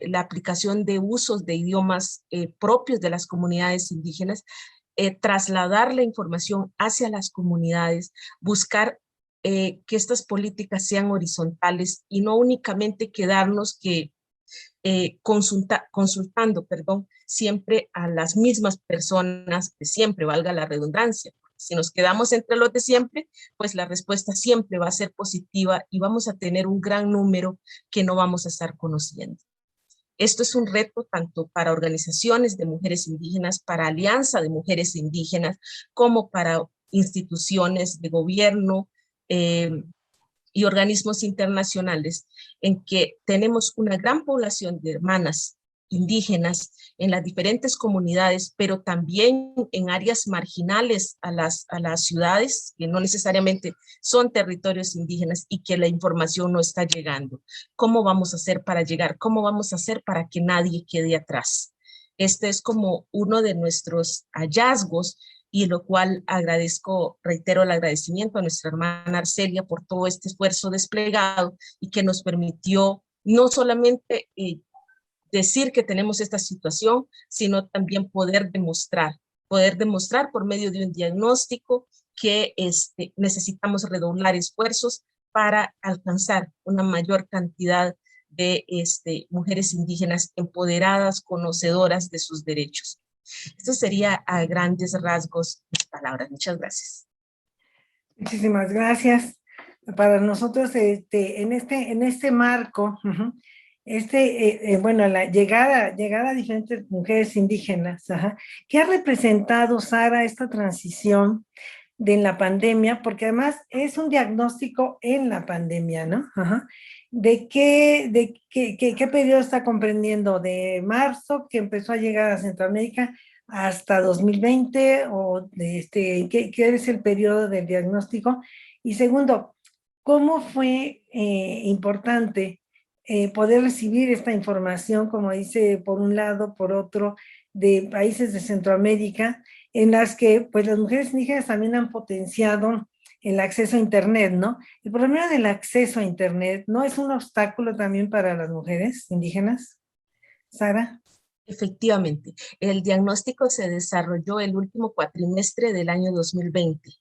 la aplicación de usos de idiomas propios de las comunidades indígenas, trasladar la información hacia las comunidades, buscar que estas políticas sean horizontales y no únicamente quedarnos consultando siempre a las mismas personas de siempre, valga la redundancia. Si nos quedamos entre los de siempre, pues la respuesta siempre va a ser positiva y vamos a tener un gran número que no vamos a estar conociendo. Esto es un reto tanto para organizaciones de mujeres indígenas, para alianza de mujeres indígenas, como para instituciones de gobierno y organismos internacionales, en que tenemos una gran población de hermanas indígenas en las diferentes comunidades, pero también en áreas marginales a las ciudades, que no necesariamente son territorios indígenas y que la información no está llegando. ¿Cómo vamos a hacer para llegar? ¿Cómo vamos a hacer para que nadie quede atrás? Este es como uno de nuestros hallazgos, y lo cual reitero el agradecimiento a nuestra hermana Arcelia por todo este esfuerzo desplegado y que nos permitió no solamente decir que tenemos esta situación, sino también poder demostrar por medio de un diagnóstico que necesitamos redoblar esfuerzos para alcanzar una mayor cantidad de mujeres indígenas empoderadas, conocedoras de sus derechos. Esto sería a grandes rasgos mis palabras. Muchas gracias. Muchísimas gracias. Para nosotros, en este marco, bueno, la llegada a diferentes mujeres indígenas, ¿qué ha representado, Sara, esta transición de la pandemia? Porque además es un diagnóstico en la pandemia, ¿no? ¿De qué periodo está comprendiendo? ¿De marzo, que empezó a llegar a Centroamérica, hasta 2020? ¿O qué es el periodo del diagnóstico? Y segundo, ¿cómo fue importante poder recibir esta información, como dice, por un lado, por otro, de países de Centroamérica, en las que pues las mujeres indígenas también han potenciado el acceso a Internet, ¿no? El problema del acceso a Internet, ¿no es un obstáculo también para las mujeres indígenas? Sara. Efectivamente, el diagnóstico se desarrolló el último cuatrimestre del año 2020.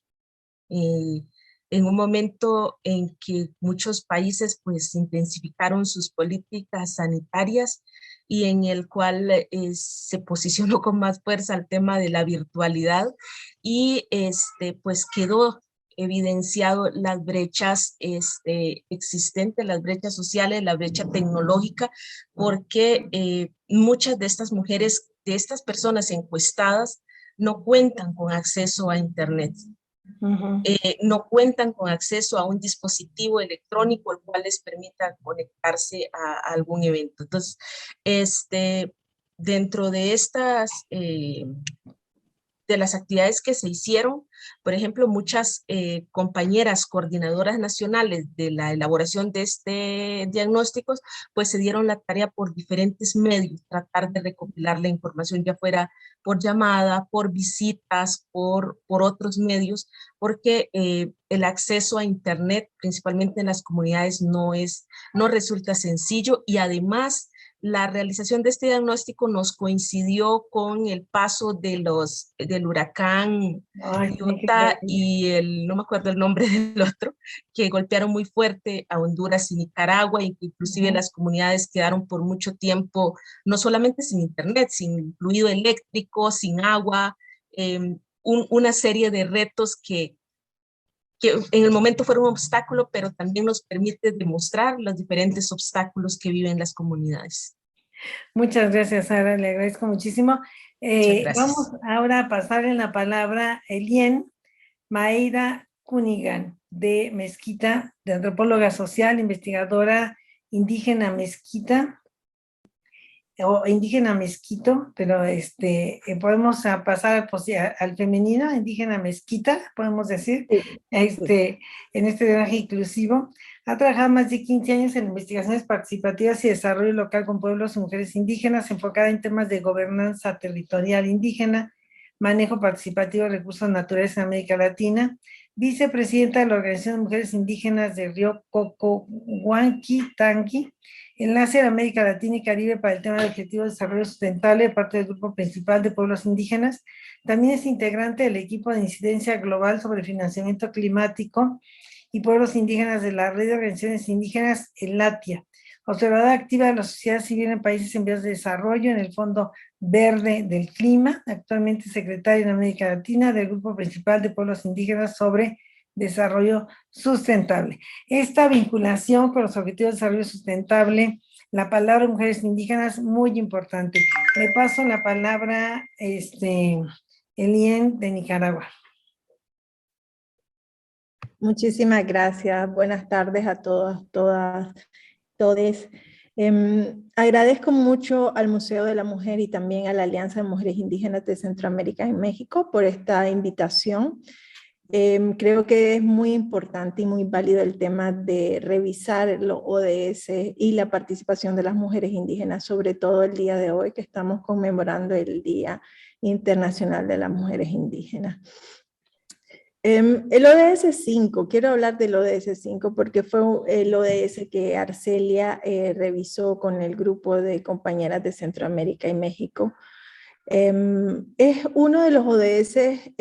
En un momento en que muchos países pues intensificaron sus políticas sanitarias y en el cual se posicionó con más fuerza el tema de la virtualidad y pues quedó evidenciado las brechas existentes, las brechas sociales, la brecha tecnológica, porque muchas de estas mujeres, de estas personas encuestadas, no cuentan con acceso a Internet. No cuentan con acceso a un dispositivo electrónico el cual les permita conectarse a algún evento. Entonces, dentro de estas, de las actividades que se hicieron, por ejemplo, muchas compañeras coordinadoras nacionales de la elaboración de diagnósticos, pues se dieron la tarea por diferentes medios, tratar de recopilar la información, ya fuera por llamada, por visitas, por otros medios, porque el acceso a Internet, principalmente en las comunidades, no resulta sencillo, y además la realización de este diagnóstico nos coincidió con el paso del huracán Iota y no me acuerdo el nombre del otro, que golpearon muy fuerte a Honduras y Nicaragua, y que inclusive las comunidades quedaron por mucho tiempo, no solamente sin Internet, sin fluido eléctrico, sin agua, una serie de retos que en el momento fueron un obstáculo, pero también nos permite demostrar los diferentes obstáculos que viven las comunidades. Muchas gracias, Sara, le agradezco muchísimo. Vamos ahora a pasarle la palabra a Elien Mayra Cunigan, de Mezquita, de antropóloga social, investigadora indígena Mezquita, o indígena mezquito, pero podemos pasar al femenino, indígena mezquita, podemos decir, en este drenaje inclusivo. Ha trabajado más de 15 años en investigaciones participativas y desarrollo local con pueblos y mujeres indígenas, enfocada en temas de gobernanza territorial indígena, manejo participativo de recursos naturales en América Latina, vicepresidenta de la Organización de Mujeres Indígenas de Río Cocohuanqui-Tangui, enlace de América Latina y Caribe para el tema de Objetivo de Desarrollo Sustentable, parte del Grupo Principal de Pueblos Indígenas. También es integrante del equipo de incidencia global sobre financiamiento climático y pueblos indígenas de la Red de Organizaciones Indígenas, ELATIA. Observadora activa de la sociedad civil en países en vías de desarrollo en el Fondo Verde del Clima, actualmente secretaria en América Latina del Grupo Principal de Pueblos Indígenas sobre Desarrollo Sustentable. Esta vinculación con los Objetivos de Desarrollo Sustentable, la palabra mujeres indígenas, muy importante. Le paso la palabra a Elien de Nicaragua. Muchísimas gracias. Buenas tardes a todas, todes. Agradezco mucho al Museo de la Mujer y también a la Alianza de Mujeres Indígenas de Centroamérica y México por esta invitación. Creo que es muy importante y muy válido el tema de revisar los ODS y la participación de las mujeres indígenas, sobre todo el día de hoy que estamos conmemorando el Día Internacional de las Mujeres Indígenas. El ODS 5, quiero hablar del ODS 5 porque fue el ODS que Arcelia revisó con el grupo de compañeras de Centroamérica y México. Es uno de los ODS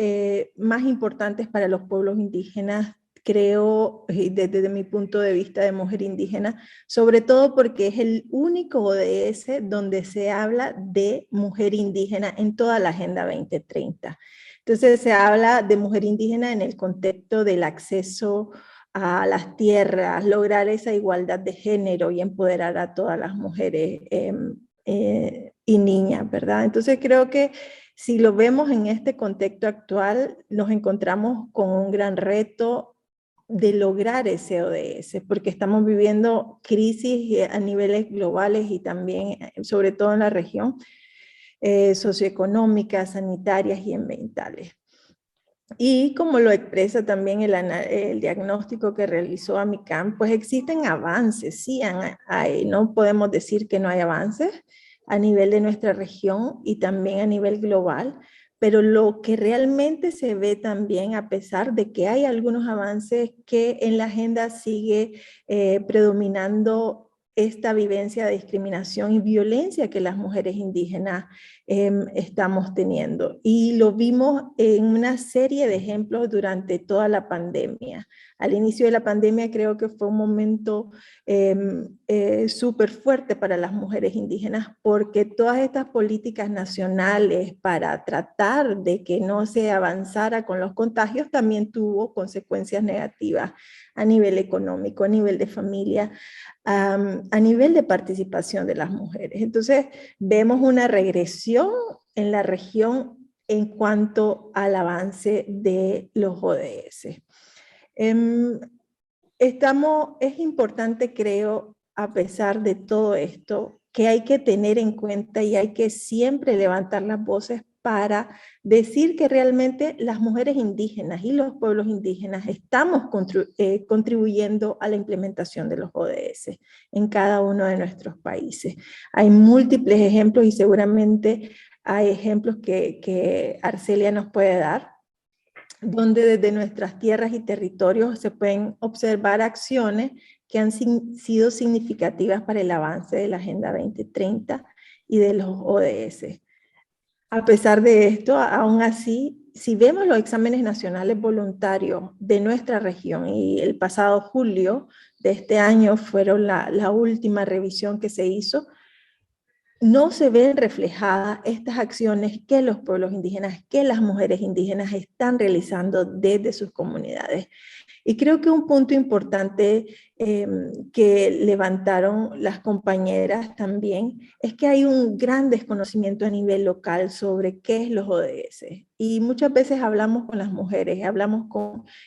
más importantes para los pueblos indígenas, creo, desde mi punto de vista de mujer indígena, sobre todo porque es el único ODS donde se habla de mujer indígena en toda la Agenda 2030. Entonces se habla de mujer indígena en el contexto del acceso a las tierras, lograr esa igualdad de género y empoderar a todas las mujeres y niñas, ¿verdad? Entonces creo que si lo vemos en este contexto actual, nos encontramos con un gran reto de lograr ese ODS, porque estamos viviendo crisis a niveles globales y también, sobre todo en la región, socioeconómicas, sanitarias y ambientales. Y como lo expresa también el diagnóstico que realizó AMICAM, pues existen avances, sí, no podemos decir que no hay avances a nivel de nuestra región y también a nivel global, pero lo que realmente se ve también, a pesar de que hay algunos avances, que en la agenda sigue predominando esta vivencia de discriminación y violencia que las mujeres indígenas estamos teniendo. Y lo vimos en una serie de ejemplos durante toda la pandemia. Al inicio de la pandemia creo que fue un momento súper fuerte para las mujeres indígenas, porque todas estas políticas nacionales para tratar de que no se avanzara con los contagios también tuvo consecuencias negativas a nivel económico, a nivel de familia, a nivel de participación de las mujeres. Entonces vemos una regresión en la región en cuanto al avance de los ODS. Es importante, creo, a pesar de todo esto, que hay que tener en cuenta y hay que siempre levantar las voces para decir que realmente las mujeres indígenas y los pueblos indígenas estamos contribuyendo a la implementación de los ODS en cada uno de nuestros países. Hay múltiples ejemplos y seguramente hay ejemplos que Arcelia nos puede dar, donde desde nuestras tierras y territorios se pueden observar acciones que han sido significativas para el avance de la Agenda 2030 y de los ODS. A pesar de esto, aún así, si vemos los exámenes nacionales voluntarios de nuestra región, y el pasado julio de este año fueron la última revisión que se hizo, no se ven reflejadas estas acciones que los pueblos indígenas, que las mujeres indígenas están realizando desde sus comunidades. Y creo que un punto importante que levantaron las compañeras también es que hay un gran desconocimiento a nivel local sobre qué es los ODS. Y muchas veces hablamos con las mujeres, hablamos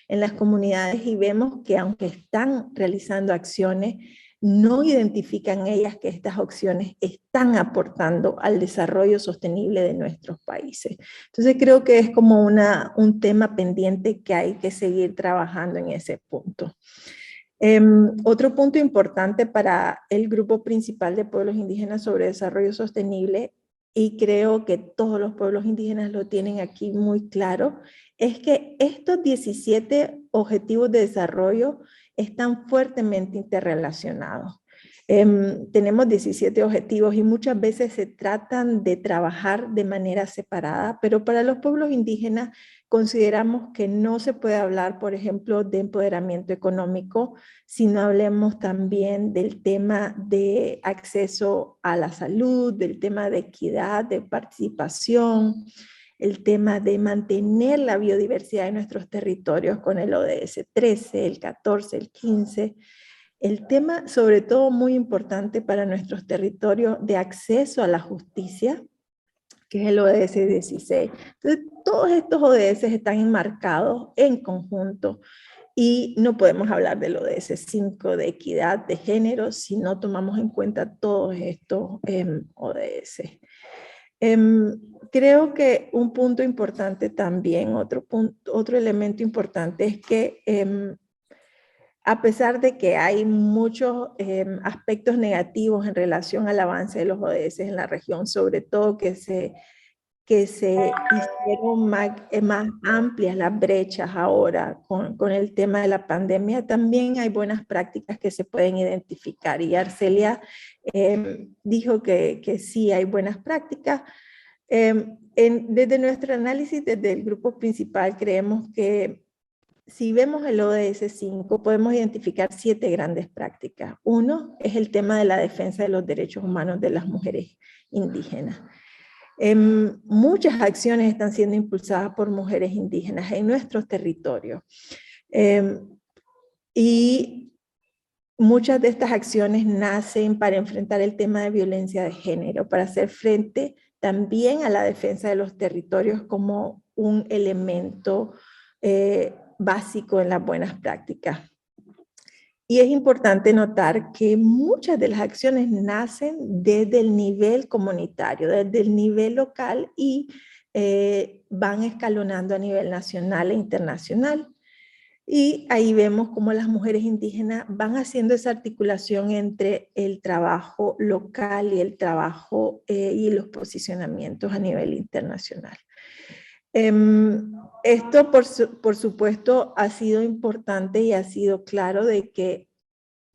en las comunidades y vemos que aunque están realizando acciones, no identifican ellas que estas acciones están aportando al desarrollo sostenible de nuestros países. Entonces creo que es como un tema pendiente que hay que seguir trabajando en ese punto. Otro punto importante para el grupo principal de pueblos indígenas sobre desarrollo sostenible, y creo que todos los pueblos indígenas lo tienen aquí muy claro, es que estos 17 objetivos de desarrollo están fuertemente interrelacionados. Tenemos 17 objetivos y muchas veces se tratan de trabajar de manera separada, pero para los pueblos indígenas consideramos que no se puede hablar, por ejemplo, de empoderamiento económico, si no hablemos también del tema de acceso a la salud, del tema de equidad, de participación, el tema de mantener la biodiversidad de nuestros territorios con el ODS 13, el 14, el 15, el tema sobre todo muy importante para nuestros territorios de acceso a la justicia, que es el ODS 16. Entonces, todos estos ODS están enmarcados en conjunto y no podemos hablar del ODS 5 de equidad de género si no tomamos en cuenta todos estos ODS. Creo que un punto importante también, otro elemento importante es que a pesar de que hay muchos aspectos negativos en relación al avance de los ODS en la región, sobre todo que se hicieron más amplias las brechas ahora con el tema de la pandemia, también hay buenas prácticas que se pueden identificar. Y Arcelia dijo que sí hay buenas prácticas. Desde nuestro análisis, desde el grupo principal, creemos que si vemos el ODS 5, podemos identificar 7 grandes prácticas. Uno es el tema de la defensa de los derechos humanos de las mujeres indígenas. Muchas acciones están siendo impulsadas por mujeres indígenas en nuestros territorios. Y muchas de estas acciones nacen para enfrentar el tema de violencia de género, para hacer frente también a la defensa de los territorios como un elemento básico en las buenas prácticas. Y es importante notar que muchas de las acciones nacen desde el nivel comunitario, desde el nivel local y van escalonando a nivel nacional e internacional. Y ahí vemos cómo las mujeres indígenas van haciendo esa articulación entre el trabajo local y el trabajo y los posicionamientos a nivel internacional. Esto, por supuesto, ha sido importante y ha sido claro de que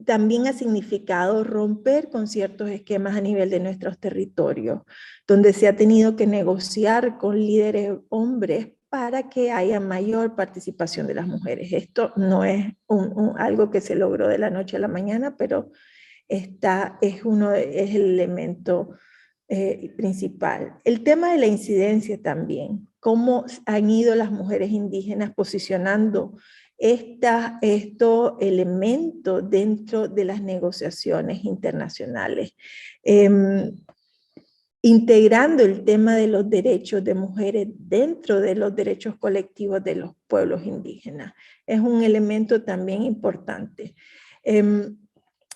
también ha significado romper con ciertos esquemas a nivel de nuestros territorios, donde se ha tenido que negociar con líderes hombres para que haya mayor participación de las mujeres. Esto no es algo que se logró de la noche a la mañana, pero es el elemento principal. El tema de la incidencia también, cómo han ido las mujeres indígenas posicionando estos elementos dentro de las negociaciones internacionales, integrando el tema de los derechos de mujeres dentro de los derechos colectivos de los pueblos indígenas. Es un elemento también importante.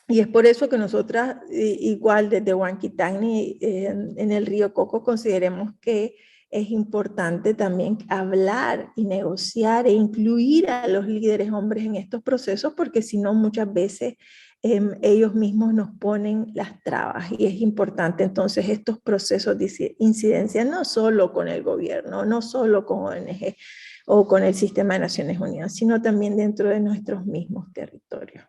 Y es por eso que nosotras, igual desde Huanquitani, en el río Coco, consideremos que es importante también hablar y negociar e incluir a los líderes hombres en estos procesos, porque si no muchas veces ellos mismos nos ponen las trabas, y es importante entonces estos procesos de incidencia no solo con el gobierno, no solo con ONG o con el sistema de Naciones Unidas, sino también dentro de nuestros mismos territorios.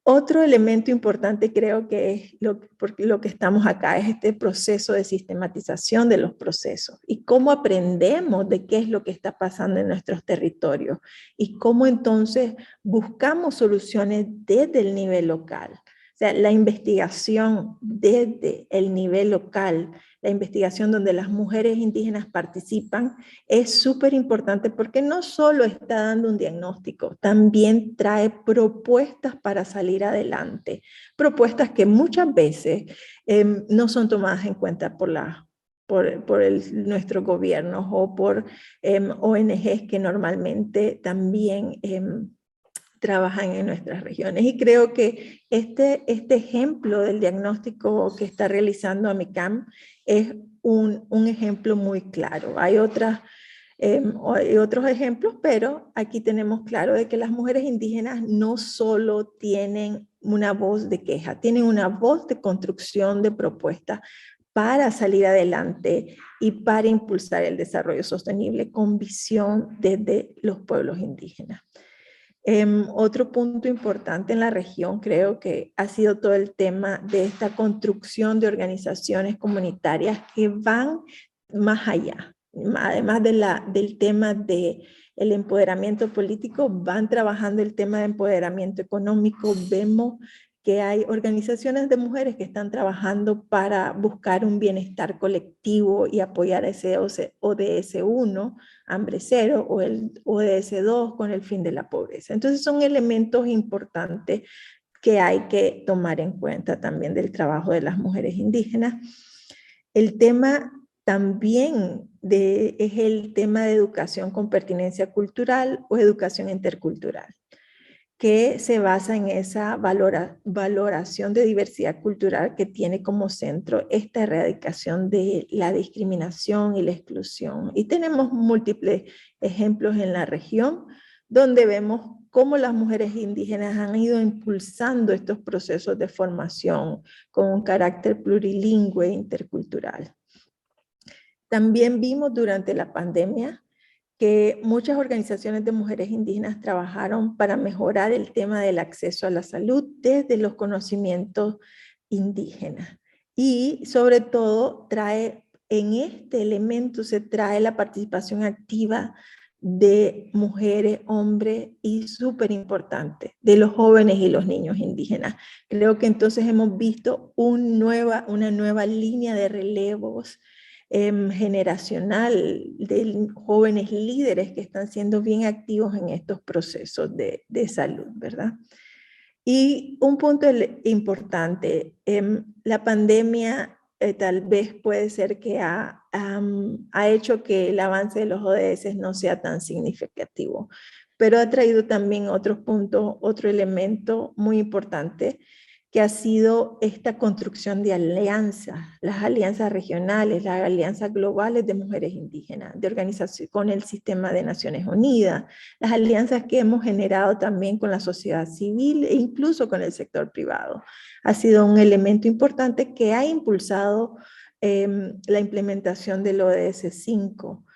Otro elemento importante creo que es lo que estamos acá, es este proceso de sistematización de los procesos y cómo aprendemos de qué es lo que está pasando en nuestros territorios y cómo entonces buscamos soluciones desde el nivel local. O sea, la investigación desde el nivel local, la investigación donde las mujeres indígenas participan, es súper importante porque no solo está dando un diagnóstico, también trae propuestas para salir adelante. Propuestas que muchas veces no son tomadas en cuenta por nuestros gobiernos o por ONGs que normalmente también trabajan en nuestras regiones. Y creo que este ejemplo del diagnóstico que está realizando AMICAM es un ejemplo muy claro. Hay otros ejemplos, pero aquí tenemos claro de que las mujeres indígenas no solo tienen una voz de queja, tienen una voz de construcción de propuestas para salir adelante y para impulsar el desarrollo sostenible con visión desde los pueblos indígenas. Otro punto importante en la región creo que ha sido todo el tema de esta construcción de organizaciones comunitarias que van más allá. Además del tema del empoderamiento político, van trabajando el tema de empoderamiento económico. Vemos que hay organizaciones de mujeres que están trabajando para buscar un bienestar colectivo y apoyar ese ODS 1, hambre cero, o el ODS 2 con el fin de la pobreza. Entonces son elementos importantes que hay que tomar en cuenta también del trabajo de las mujeres indígenas. El tema también es el tema de educación con pertinencia cultural o educación intercultural, que se basa en esa valoración de diversidad cultural que tiene como centro esta erradicación de la discriminación y la exclusión. Y tenemos múltiples ejemplos en la región donde vemos cómo las mujeres indígenas han ido impulsando estos procesos de formación con un carácter plurilingüe e intercultural. También vimos durante la pandemia que muchas organizaciones de mujeres indígenas trabajaron para mejorar el tema del acceso a la salud desde los conocimientos indígenas. Y sobre todo en este elemento se trae la participación activa de mujeres, hombres y súper importante, de los jóvenes y los niños indígenas. Creo que entonces hemos visto una nueva línea de relevos generacional de jóvenes líderes que están siendo bien activos en estos procesos de salud, ¿verdad? Y un punto importante, la pandemia tal vez puede ser que ha hecho que el avance de los ODS no sea tan significativo, pero ha traído también otros puntos, otro elemento muy importante, que ha sido esta construcción de alianzas, las alianzas regionales, las alianzas globales de mujeres indígenas, de organización con el sistema de Naciones Unidas, las alianzas que hemos generado también con la sociedad civil e incluso con el sector privado. Ha sido un elemento importante que ha impulsado la implementación del ODS 5.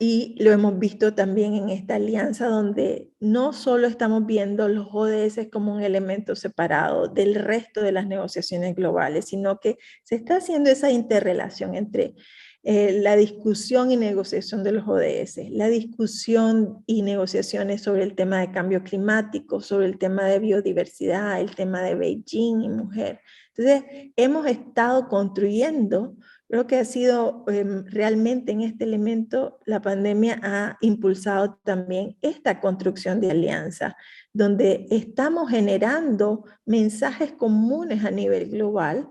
Y lo hemos visto también en esta alianza donde no solo estamos viendo los ODS como un elemento separado del resto de las negociaciones globales, sino que se está haciendo esa interrelación entre la discusión y negociación de los ODS, la discusión y negociaciones sobre el tema de cambio climático, sobre el tema de biodiversidad, el tema de Beijing y mujer. Entonces, hemos estado construyendo. Creo que ha sido realmente en este elemento, la pandemia ha impulsado también esta construcción de alianza, donde estamos generando mensajes comunes a nivel global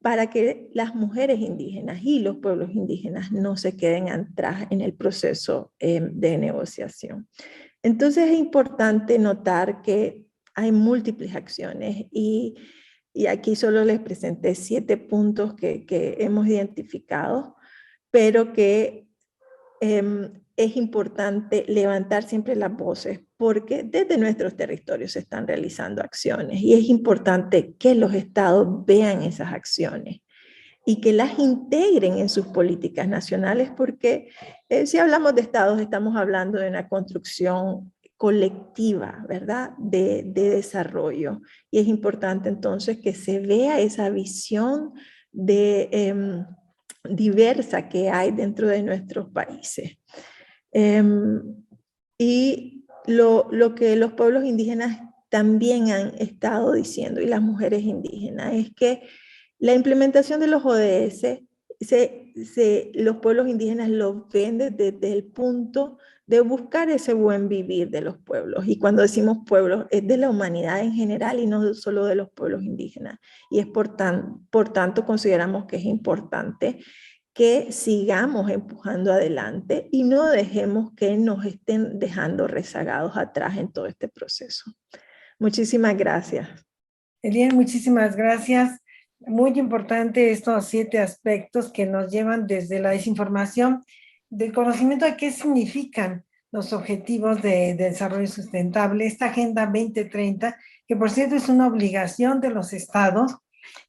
para que las mujeres indígenas y los pueblos indígenas no se queden atrás en el proceso de negociación. Entonces es importante notar que hay múltiples acciones y aquí solo les presenté 7 puntos que hemos identificado, pero que es importante levantar siempre las voces, porque desde nuestros territorios se están realizando acciones y es importante que los estados vean esas acciones y que las integren en sus políticas nacionales, porque si hablamos de estados estamos hablando de una construcción colectiva, ¿verdad? De desarrollo. Y es importante entonces que se vea esa visión diversa que hay dentro de nuestros países. Y lo que los pueblos indígenas también han estado diciendo, y las mujeres indígenas, es que la implementación de los ODS, los pueblos indígenas lo ven desde el punto de buscar ese buen vivir de los pueblos. Y cuando decimos pueblos, es de la humanidad en general y no solo de los pueblos indígenas. Y es por tanto consideramos que es importante que sigamos empujando adelante y no dejemos que nos estén dejando rezagados atrás en todo este proceso. Muchísimas gracias. Elian, muchísimas gracias. Muy importante estos 7 aspectos que nos llevan desde la desinformación, del conocimiento de qué significan los objetivos de desarrollo sustentable, esta Agenda 2030, que por cierto es una obligación de los estados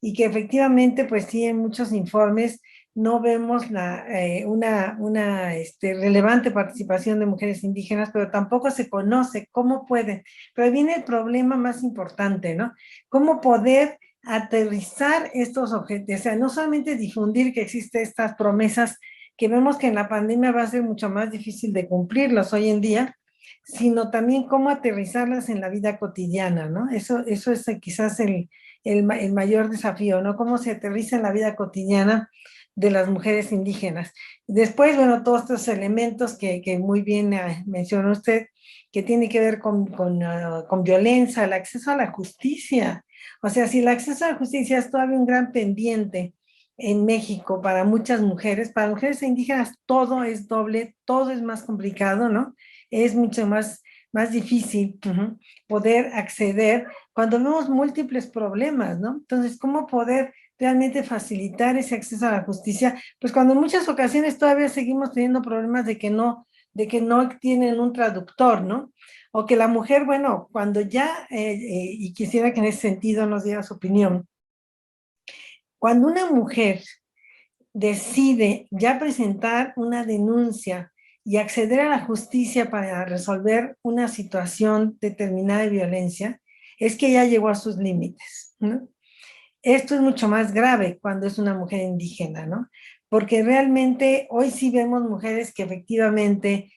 y que efectivamente, pues sí, en muchos informes no vemos una relevante participación de mujeres indígenas, pero tampoco se conoce cómo pueden. Pero viene el problema más importante, ¿no? ¿Cómo poder aterrizar estos objetivos? O sea, no solamente difundir que existen estas promesas que vemos que en la pandemia va a ser mucho más difícil de cumplirlas hoy en día, sino también cómo aterrizarlas en la vida cotidiana, ¿no? Eso es quizás el mayor desafío, ¿no? Cómo se aterriza en la vida cotidiana de las mujeres indígenas. Después, bueno, todos estos elementos que muy bien mencionó usted, que tiene que ver con violencia, el acceso a la justicia. O sea, si el acceso a la justicia es todavía un gran pendiente en México para muchas mujeres, para mujeres indígenas todo es doble, todo es más complicado, ¿no? Es mucho más difícil poder acceder cuando vemos múltiples problemas, ¿no? Entonces, ¿cómo poder realmente facilitar ese acceso a la justicia? Pues cuando en muchas ocasiones todavía seguimos teniendo problemas de que no tienen un traductor, ¿no? O que la mujer, bueno, cuando ya, y quisiera que en ese sentido nos diera su opinión, cuando una mujer decide ya presentar una denuncia y acceder a la justicia para resolver una situación determinada de violencia, es que ya llegó a sus límites, ¿no? Esto es mucho más grave cuando es una mujer indígena, ¿no? Porque realmente hoy sí vemos mujeres que efectivamente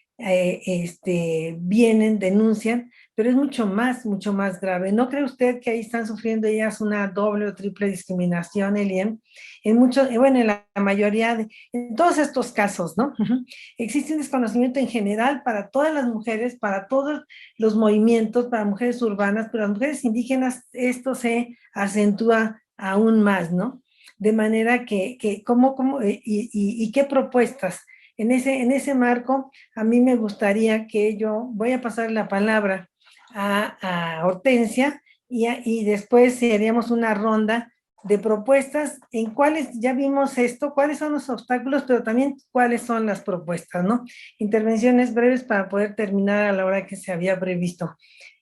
vienen, denuncian, pero es mucho más grave. ¿No cree usted que ahí están sufriendo ellas una doble o triple discriminación, Elian? Bueno, en la mayoría, en todos estos casos, ¿no? Existe un desconocimiento en general para todas las mujeres, para todos los movimientos, para mujeres urbanas, pero las mujeres indígenas esto se acentúa aún más, ¿no? De manera que ¿cómo y qué propuestas? En ese marco, a mí me gustaría que voy a pasar la palabra a Hortensia y después haríamos una ronda de propuestas en cuáles, ya vimos esto, cuáles son los obstáculos, pero también cuáles son las propuestas, ¿no? Intervenciones breves para poder terminar a la hora que se había previsto.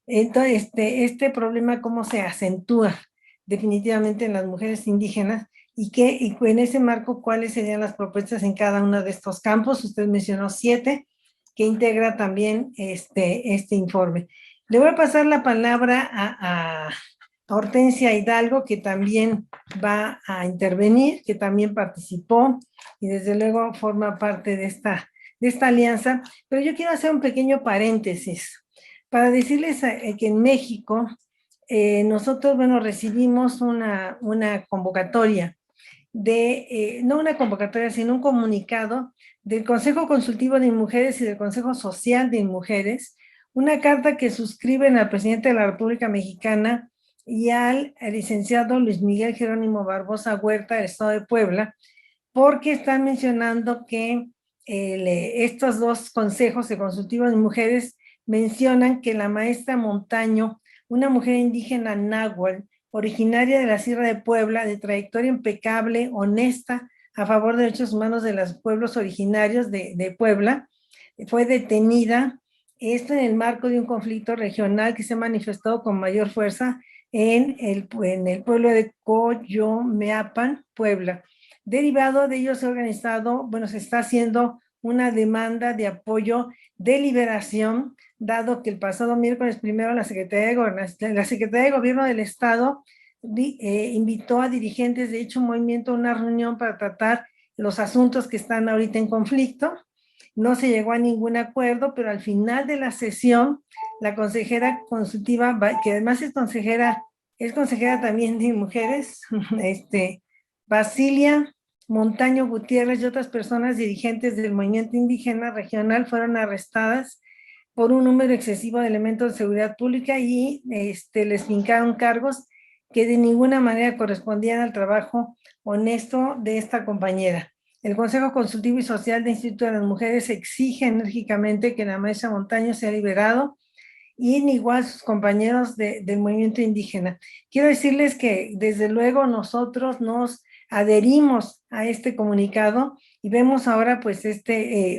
Entonces, este problema, ¿cómo se acentúa definitivamente en las mujeres indígenas? Y en ese marco, ¿cuáles serían las propuestas en cada uno de estos campos? Usted mencionó 7, que integra también este informe. Le voy a pasar la palabra a Hortensia Hidalgo, que también va a intervenir, que también participó y desde luego forma parte de esta alianza. Pero yo quiero hacer un pequeño paréntesis para decirles que en México nosotros, bueno, recibimos una convocatoria no una convocatoria, sino un comunicado del Consejo Consultivo de Mujeres y del Consejo Social de Mujeres, una carta que suscriben al presidente de la República Mexicana y al licenciado Luis Miguel Jerónimo Barbosa Huerta del Estado de Puebla, porque están mencionando que estos dos consejos de consultivos de mujeres mencionan que la maestra Montaño, una mujer indígena náhuatl, originaria de la Sierra de Puebla, de trayectoria impecable, honesta, a favor de derechos humanos de los pueblos originarios de Puebla, fue detenida, esto en el marco de un conflicto regional que se ha manifestado con mayor fuerza en el pueblo de Coyomeapan, Puebla. Derivado de ello se ha organizado, bueno, se está haciendo una demanda de apoyo de liberación, dado que el pasado miércoles primero la Secretaría de Gobierno del Estado invitó a dirigentes de dicho movimiento a una reunión para tratar los asuntos que están ahorita en conflicto. No se llegó a ningún acuerdo, pero al final de la sesión, la consejera consultiva, que además es consejera también de mujeres, Basilia Montaño Gutiérrez y otras personas dirigentes del movimiento indígena regional fueron arrestadas por un número excesivo de elementos de seguridad pública y les fincaron cargos que de ninguna manera correspondían al trabajo honesto de esta compañera. El Consejo Consultivo y Social del Instituto de las Mujeres exige enérgicamente que la maestra Montaño sea liberado y igual sus compañeros del movimiento indígena. Quiero decirles que desde luego nosotros nos adherimos a este comunicado y vemos ahora pues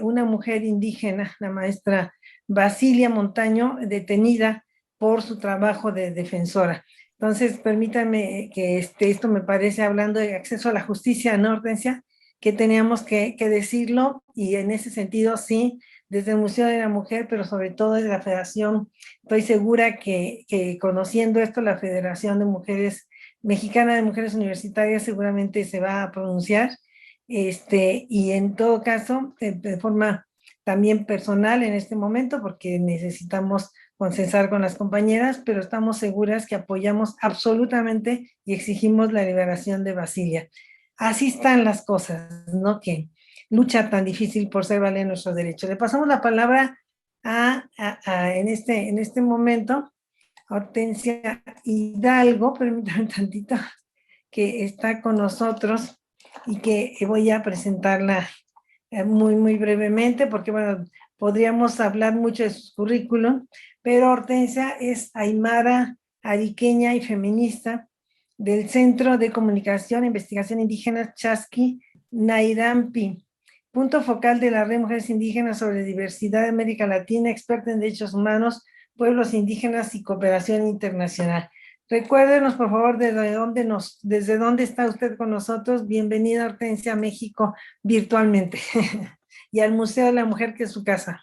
una mujer indígena, la maestra Basilia Montaño, detenida por su trabajo de defensora. Entonces, permítanme que esto me parece, hablando de acceso a la justicia, ¿no, Hortensia? Que teníamos que decirlo, y en ese sentido sí, desde el Museo de la Mujer, pero sobre todo desde la Federación, estoy segura que conociendo esto, la Federación de Mujeres Mexicana de Mujeres Universitarias seguramente se va a pronunciar, y en todo caso, de forma también personal en este momento, porque necesitamos consensar con las compañeras, pero estamos seguras que apoyamos absolutamente y exigimos la liberación de Basilia. Así están las cosas, ¿no? Que lucha tan difícil por ser valer nuestros derechos. Le pasamos la palabra en este momento a Hortensia Hidalgo, permítanme tantito, que está con nosotros y que voy a presentarla muy brevemente, porque bueno, podríamos hablar mucho de su currículum, pero Hortensia es aymara, ariqueña y feminista del Centro de Comunicación e Investigación Indígena Chasqui Nairampi, punto focal de la Red Mujeres Indígenas sobre Diversidad de América Latina, experta en derechos humanos, pueblos indígenas y cooperación internacional. Recuérdenos, por favor, desde dónde está usted con nosotros. Bienvenida, Hortensia, a México virtualmente y al Museo de la Mujer, que es su casa.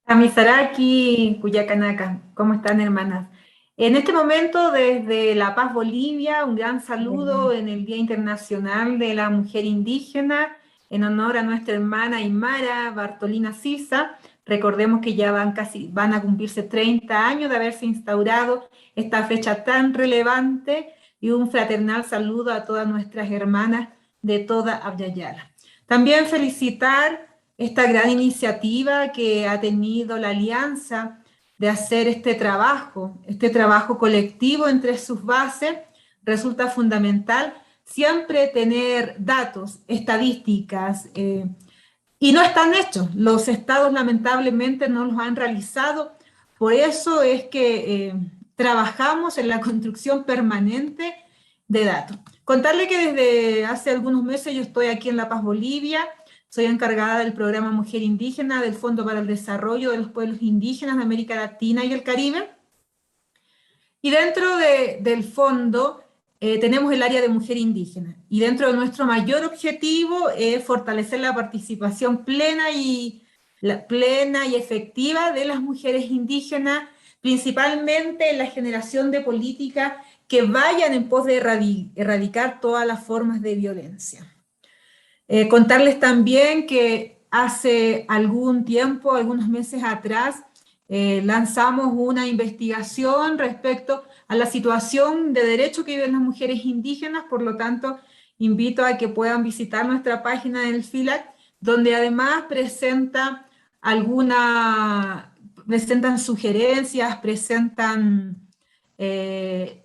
Kamisaraki, Cuyacanaca, ¿cómo están, hermanas? En este momento, desde La Paz, Bolivia, un gran saludo en el Día Internacional de la Mujer Indígena, en honor a nuestra hermana Aymara Bartolina Sisa. Recordemos que ya van a cumplirse 30 años de haberse instaurado esta fecha tan relevante, y un fraternal saludo a todas nuestras hermanas de toda Abyayala. También felicitar esta gran iniciativa que ha tenido la Alianza de hacer este trabajo colectivo entre sus bases. Resulta fundamental siempre tener datos, estadísticas, y no están hechos. Los estados lamentablemente no los han realizado. Por eso es que trabajamos en la construcción permanente de datos. Contarle que desde hace algunos meses yo estoy aquí en La Paz, Bolivia. Soy encargada del programa Mujer Indígena del Fondo para el Desarrollo de los Pueblos Indígenas de América Latina y el Caribe. Y dentro del fondo tenemos el área de mujer indígena. Y dentro de nuestro mayor objetivo es fortalecer la participación plena y plena y efectiva de las mujeres indígenas, principalmente en la generación de políticas que vayan en pos de erradicar todas las formas de violencia. Contarles también que hace algún tiempo, algunos meses atrás, lanzamos una investigación respecto a la situación de derecho que viven las mujeres indígenas, por lo tanto, invito a que puedan visitar nuestra página del FILAC, donde además presentan sugerencias, presentan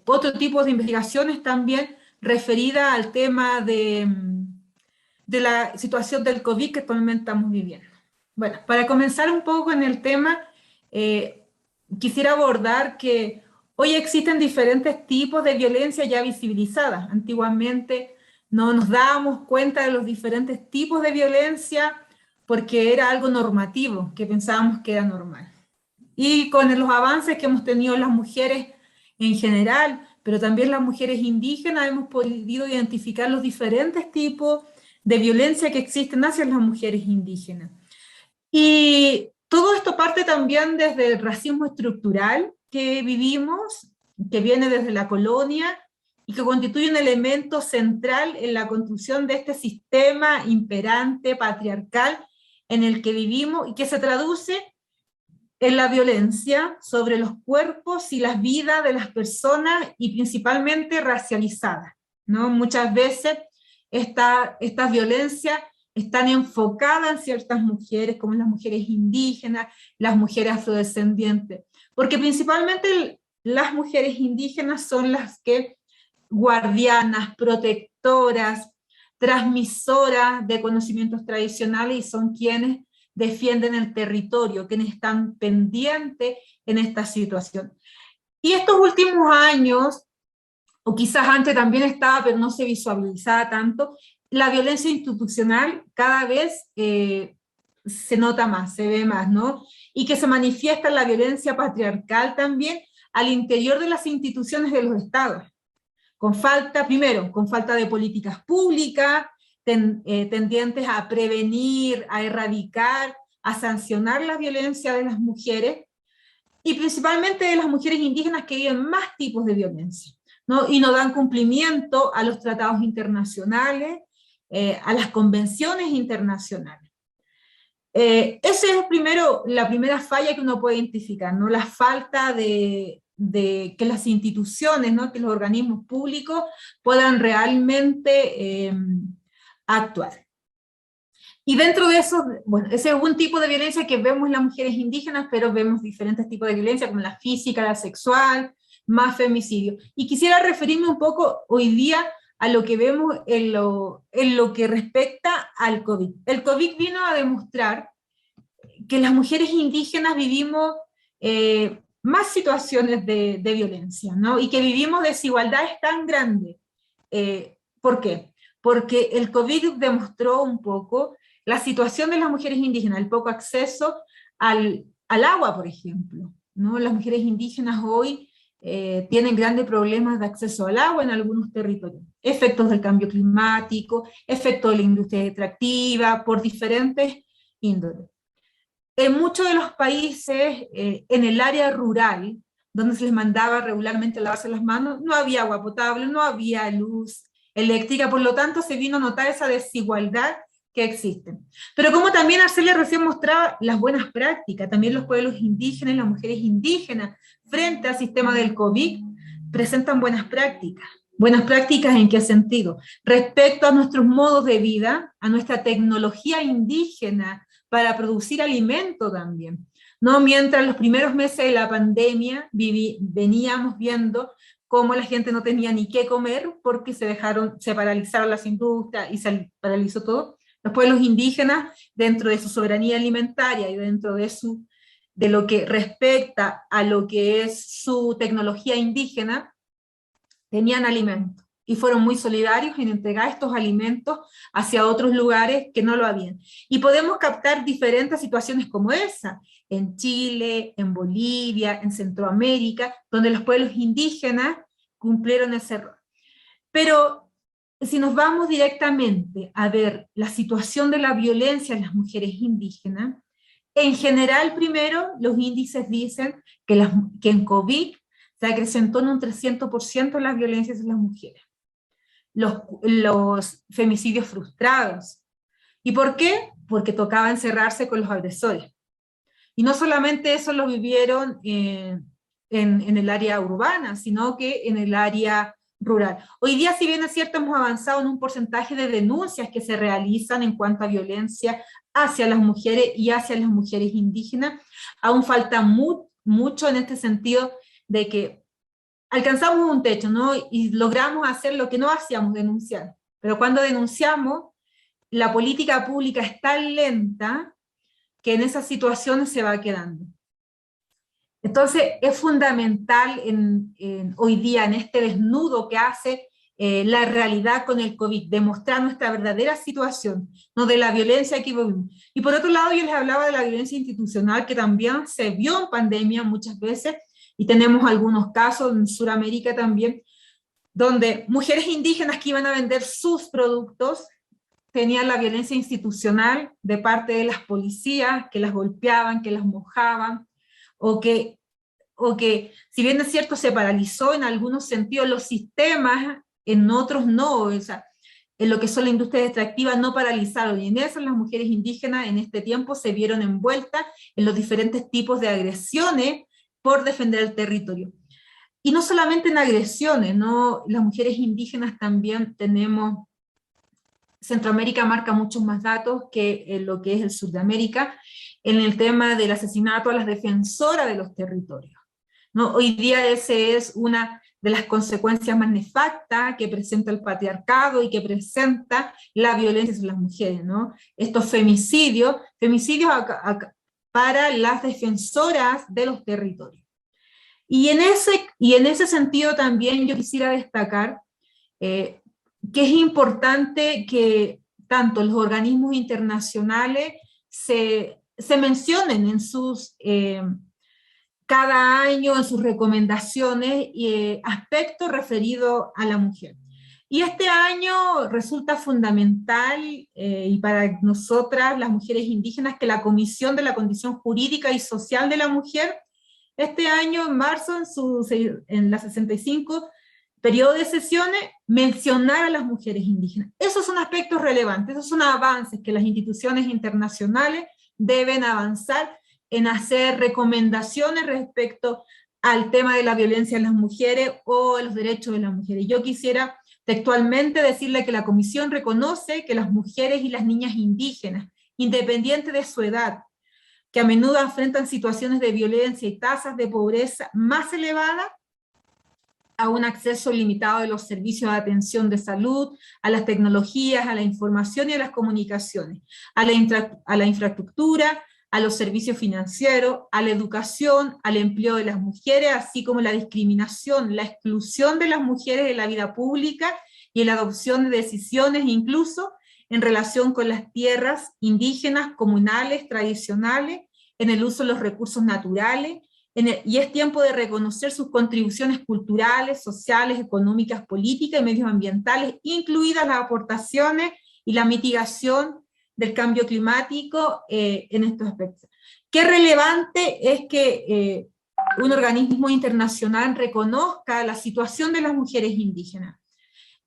otro tipo de investigaciones también referidas al tema de la situación del COVID que actualmente estamos viviendo. Bueno, para comenzar un poco en el tema, quisiera abordar que hoy existen diferentes tipos de violencia ya visibilizadas. Antiguamente no nos dábamos cuenta de los diferentes tipos de violencia porque era algo normativo, que pensábamos que era normal. Y con los avances que hemos tenido las mujeres en general, pero también las mujeres indígenas, hemos podido identificar los diferentes tipos de violencia que existen hacia las mujeres indígenas. Y todo esto parte también desde el racismo estructural que vivimos, que viene desde la colonia, y que constituye un elemento central en la construcción de este sistema imperante, patriarcal, en el que vivimos, y que se traduce en la violencia sobre los cuerpos y las vidas de las personas, y principalmente racializadas, ¿no? Muchas veces estas violencias están enfocadas en ciertas mujeres, como las mujeres indígenas, las mujeres afrodescendientes, porque principalmente las mujeres indígenas son las que guardianas, protectoras, transmisoras de conocimientos tradicionales, y son quienes defienden el territorio, quienes están pendientes en esta situación. Y estos últimos años, o quizás antes también estaba, pero no se visualizaba tanto, la violencia institucional cada vez se nota más, se ve más, ¿no? Y que se manifiesta en la violencia patriarcal también al interior de las instituciones de los estados. Primero, con falta de políticas públicas, tendientes a prevenir, a erradicar, a sancionar la violencia de las mujeres, y principalmente de las mujeres indígenas que viven más tipos de violencia, ¿no? Y no dan cumplimiento a los tratados internacionales, a las convenciones internacionales. Esa es la primera falla que uno puede identificar, ¿no? La falta de que las instituciones, ¿no? Que los organismos públicos puedan realmente actuar. Y dentro de eso, bueno, ese es un tipo de violencia que vemos en las mujeres indígenas, pero vemos diferentes tipos de violencia, como la física, la sexual, más femicidio. Y quisiera referirme un poco hoy día a lo que vemos en lo que respecta al COVID. El COVID vino a demostrar que las mujeres indígenas vivimos más situaciones de violencia, ¿no? Y que vivimos desigualdades tan grandes. ¿Por qué? Porque el COVID demostró un poco la situación de las mujeres indígenas, el poco acceso al agua, por ejemplo, ¿no? Las mujeres indígenas hoy tienen grandes problemas de acceso al agua en algunos territorios, efectos del cambio climático, efectos de la industria extractiva, por diferentes índoles. En muchos de los países, en el área rural, donde se les mandaba regularmente lavarse las manos, no había agua potable, no había luz eléctrica, por lo tanto se vino a notar esa desigualdad que existe. Pero como también Arcelia recién mostraba las buenas prácticas, también los pueblos indígenas, las mujeres indígenas, frente al sistema del COVID, presentan buenas prácticas. ¿Buenas prácticas en qué sentido? Respecto a nuestros modos de vida, a nuestra tecnología indígena para producir alimento también, ¿no? Mientras los primeros meses de la pandemia veníamos viendo cómo la gente no tenía ni qué comer porque se paralizaron las industrias y se paralizó todo. Los pueblos indígenas, dentro de su soberanía alimentaria y dentro de lo que respecta a lo que es su tecnología indígena, tenían alimento, y fueron muy solidarios en entregar estos alimentos hacia otros lugares que no lo habían. Y podemos captar diferentes situaciones como esa, en Chile, en Bolivia, en Centroamérica, donde los pueblos indígenas cumplieron ese rol. Pero si nos vamos directamente a ver la situación de la violencia en las mujeres indígenas, En general, primero, los índices dicen que en COVID se acrecentó en un 300% las violencias en las mujeres. Los femicidios frustrados. ¿Y por qué? Porque tocaba encerrarse con los agresores. Y no solamente eso lo vivieron en el área urbana, sino que en el área rural. Hoy día, si bien es cierto, hemos avanzado en un porcentaje de denuncias que se realizan en cuanto a violencia hacia las mujeres y hacia las mujeres indígenas, aún falta mucho en este sentido de que alcanzamos un techo, ¿no? Y logramos hacer lo que no hacíamos, denunciar. Pero cuando denunciamos, la política pública es tan lenta que en esas situaciones se va quedando. Entonces es fundamental hoy día, en este desnudo que hace la realidad con el COVID, demostrar nuestra verdadera situación, no de la violencia que vivimos. Y por otro lado, yo les hablaba de la violencia institucional, que también se vio en pandemia muchas veces, y tenemos algunos casos en Sudamérica también, donde mujeres indígenas que iban a vender sus productos tenían la violencia institucional de parte de las policías, que las golpeaban, que las mojaban, o que, si bien es cierto, se paralizó en algunos sentidos los sistemas, en otros no, o sea, en lo que son las industrias extractivas no paralizaron, y en eso las mujeres indígenas en este tiempo se vieron envueltas en los diferentes tipos de agresiones por defender el territorio. Y no solamente en agresiones, ¿no? Las mujeres indígenas también tenemos, Centroamérica marca muchos más datos que lo que es el sur de América, en el tema del asesinato a las defensoras de los territorios, ¿no? Hoy día ese es una de las consecuencias más nefastas que presenta el patriarcado y que presenta la violencia sobre las mujeres, ¿no? Estos femicidios para las defensoras de los territorios. Y en ese sentido también yo quisiera destacar que es importante que tanto los organismos internacionales se mencionen en sus, cada año en sus recomendaciones aspectos referidos a la mujer. Y este año resulta fundamental, y para nosotras, las mujeres indígenas, que la Comisión de la Condición Jurídica y Social de la Mujer, este año, en marzo, en la 65 periodo de sesiones, mencionar a las mujeres indígenas. Esos son aspectos relevantes, esos son avances que las instituciones internacionales deben avanzar en hacer recomendaciones respecto al tema de la violencia en las mujeres o a los derechos de las mujeres. Yo quisiera textualmente decirle que la Comisión reconoce que las mujeres y las niñas indígenas, independiente de su edad, que a menudo enfrentan situaciones de violencia y tasas de pobreza más elevadas, a un acceso limitado de los servicios de atención de salud, a las tecnologías, a la información y a las comunicaciones, a la infraestructura, a los servicios financieros, a la educación, al empleo de las mujeres, así como la discriminación, la exclusión de las mujeres de la vida pública y en la adopción de decisiones, incluso en relación con las tierras indígenas, comunales, tradicionales, en el uso de los recursos naturales, y es tiempo de reconocer sus contribuciones culturales, sociales, económicas, políticas y medioambientales, incluidas las aportaciones y la mitigación del cambio climático en estos aspectos. Qué relevante es que un organismo internacional reconozca la situación de las mujeres indígenas.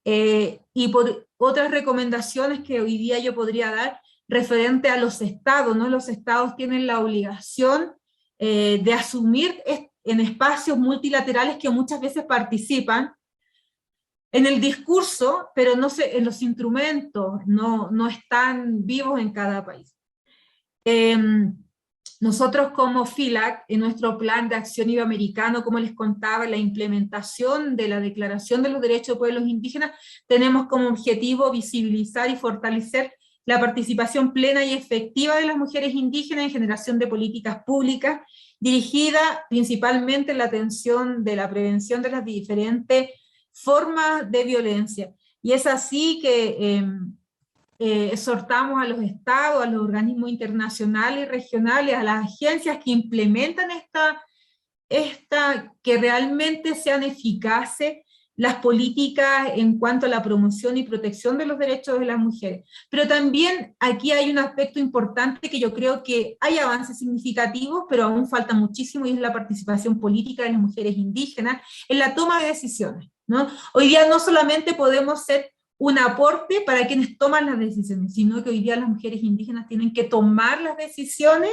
Y por otras recomendaciones que hoy día yo podría dar referente a los estados, ¿no? Los estados tienen la obligación de asumir en espacios multilaterales que muchas veces participan en el discurso, pero no en los instrumentos, no están vivos en cada país. Nosotros como FILAC, en nuestro plan de acción iberoamericano, como les contaba, la implementación de la Declaración de los Derechos de Pueblos Indígenas, tenemos como objetivo visibilizar y fortalecer la participación plena y efectiva de las mujeres indígenas en generación de políticas públicas, dirigida principalmente en la atención de la prevención de las diferentes formas de violencia. Y es así que exhortamos a los estados, a los organismos internacionales y regionales, a las agencias que implementan que realmente sean eficaces las políticas en cuanto a la promoción y protección de los derechos de las mujeres. Pero también aquí hay un aspecto importante que yo creo que hay avances significativos, pero aún falta muchísimo, y es la participación política de las mujeres indígenas en la toma de decisiones, ¿no? Hoy día no solamente podemos ser un aporte para quienes toman las decisiones, sino que hoy día las mujeres indígenas tienen que tomar las decisiones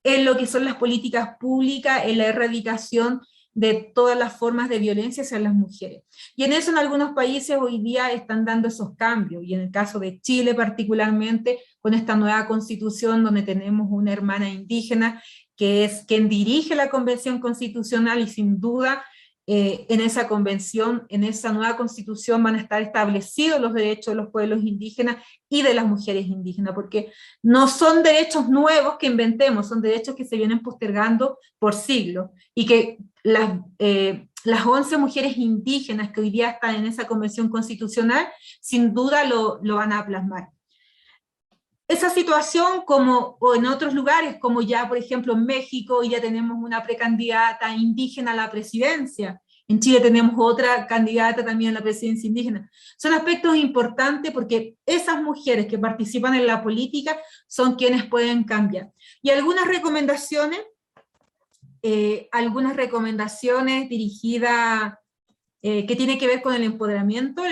en lo que son las políticas públicas, en la erradicación de todas las formas de violencia hacia las mujeres. Y en eso en algunos países hoy día están dando esos cambios, y en el caso de Chile particularmente, con esta nueva constitución donde tenemos una hermana indígena que es quien dirige la convención constitucional, y sin duda en esa convención, en esa nueva constitución van a estar establecidos los derechos de los pueblos indígenas y de las mujeres indígenas, porque no son derechos nuevos que inventemos, son derechos que se vienen postergando por siglos, y que las 11 mujeres indígenas que hoy día están en esa convención constitucional, sin duda lo van a plasmar. Esa situación, como o en otros lugares, como ya por ejemplo en México, hoy ya tenemos una precandidata indígena a la presidencia, en Chile tenemos otra candidata también a la presidencia indígena. Son aspectos importantes porque esas mujeres que participan en la política son quienes pueden cambiar. Y algunas recomendaciones dirigidas que tiene que ver con el empoderamiento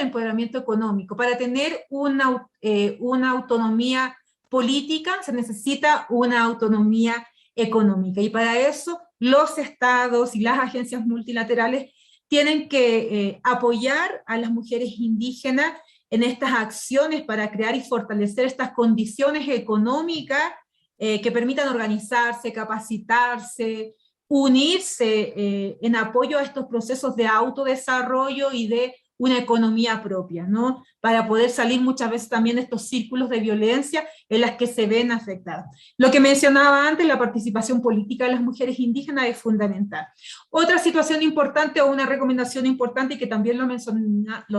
económico. Para tener una autonomía política se necesita una autonomía económica, y para eso los estados y las agencias multilaterales tienen que apoyar a las mujeres indígenas en estas acciones para crear y fortalecer estas condiciones económicas que permitan organizarse, capacitarse, unirse en apoyo a estos procesos de autodesarrollo y de una economía propia, ¿no? Para poder salir muchas veces también de estos círculos de violencia en las que se ven afectadas. Lo que mencionaba antes, la participación política de las mujeres indígenas es fundamental. Otra situación importante o una recomendación importante, y que también lo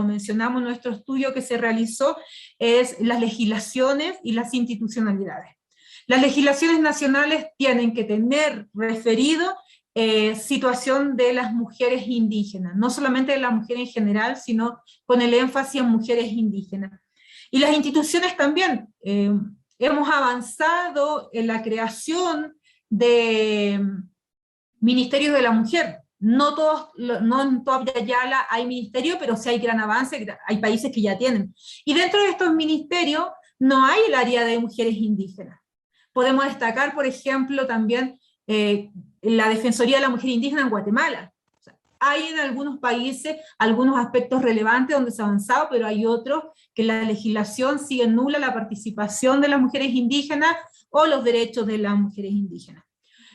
mencionamos en nuestro estudio que se realizó, es las legislaciones y las institucionalidades. Las legislaciones nacionales tienen que tener referido situación de las mujeres indígenas, no solamente de las mujeres en general, sino con el énfasis en mujeres indígenas. Y las instituciones también, hemos avanzado en la creación de ministerios de la mujer. No en toda Yala hay ministerio, pero sí hay gran avance, hay países que ya tienen. Y dentro de estos ministerios no hay el área de mujeres indígenas. Podemos destacar, por ejemplo, también la Defensoría de la Mujer Indígena en Guatemala. O sea, hay en algunos países algunos aspectos relevantes donde se ha avanzado, pero hay otros que la legislación sigue nula la participación de las mujeres indígenas o los derechos de las mujeres indígenas.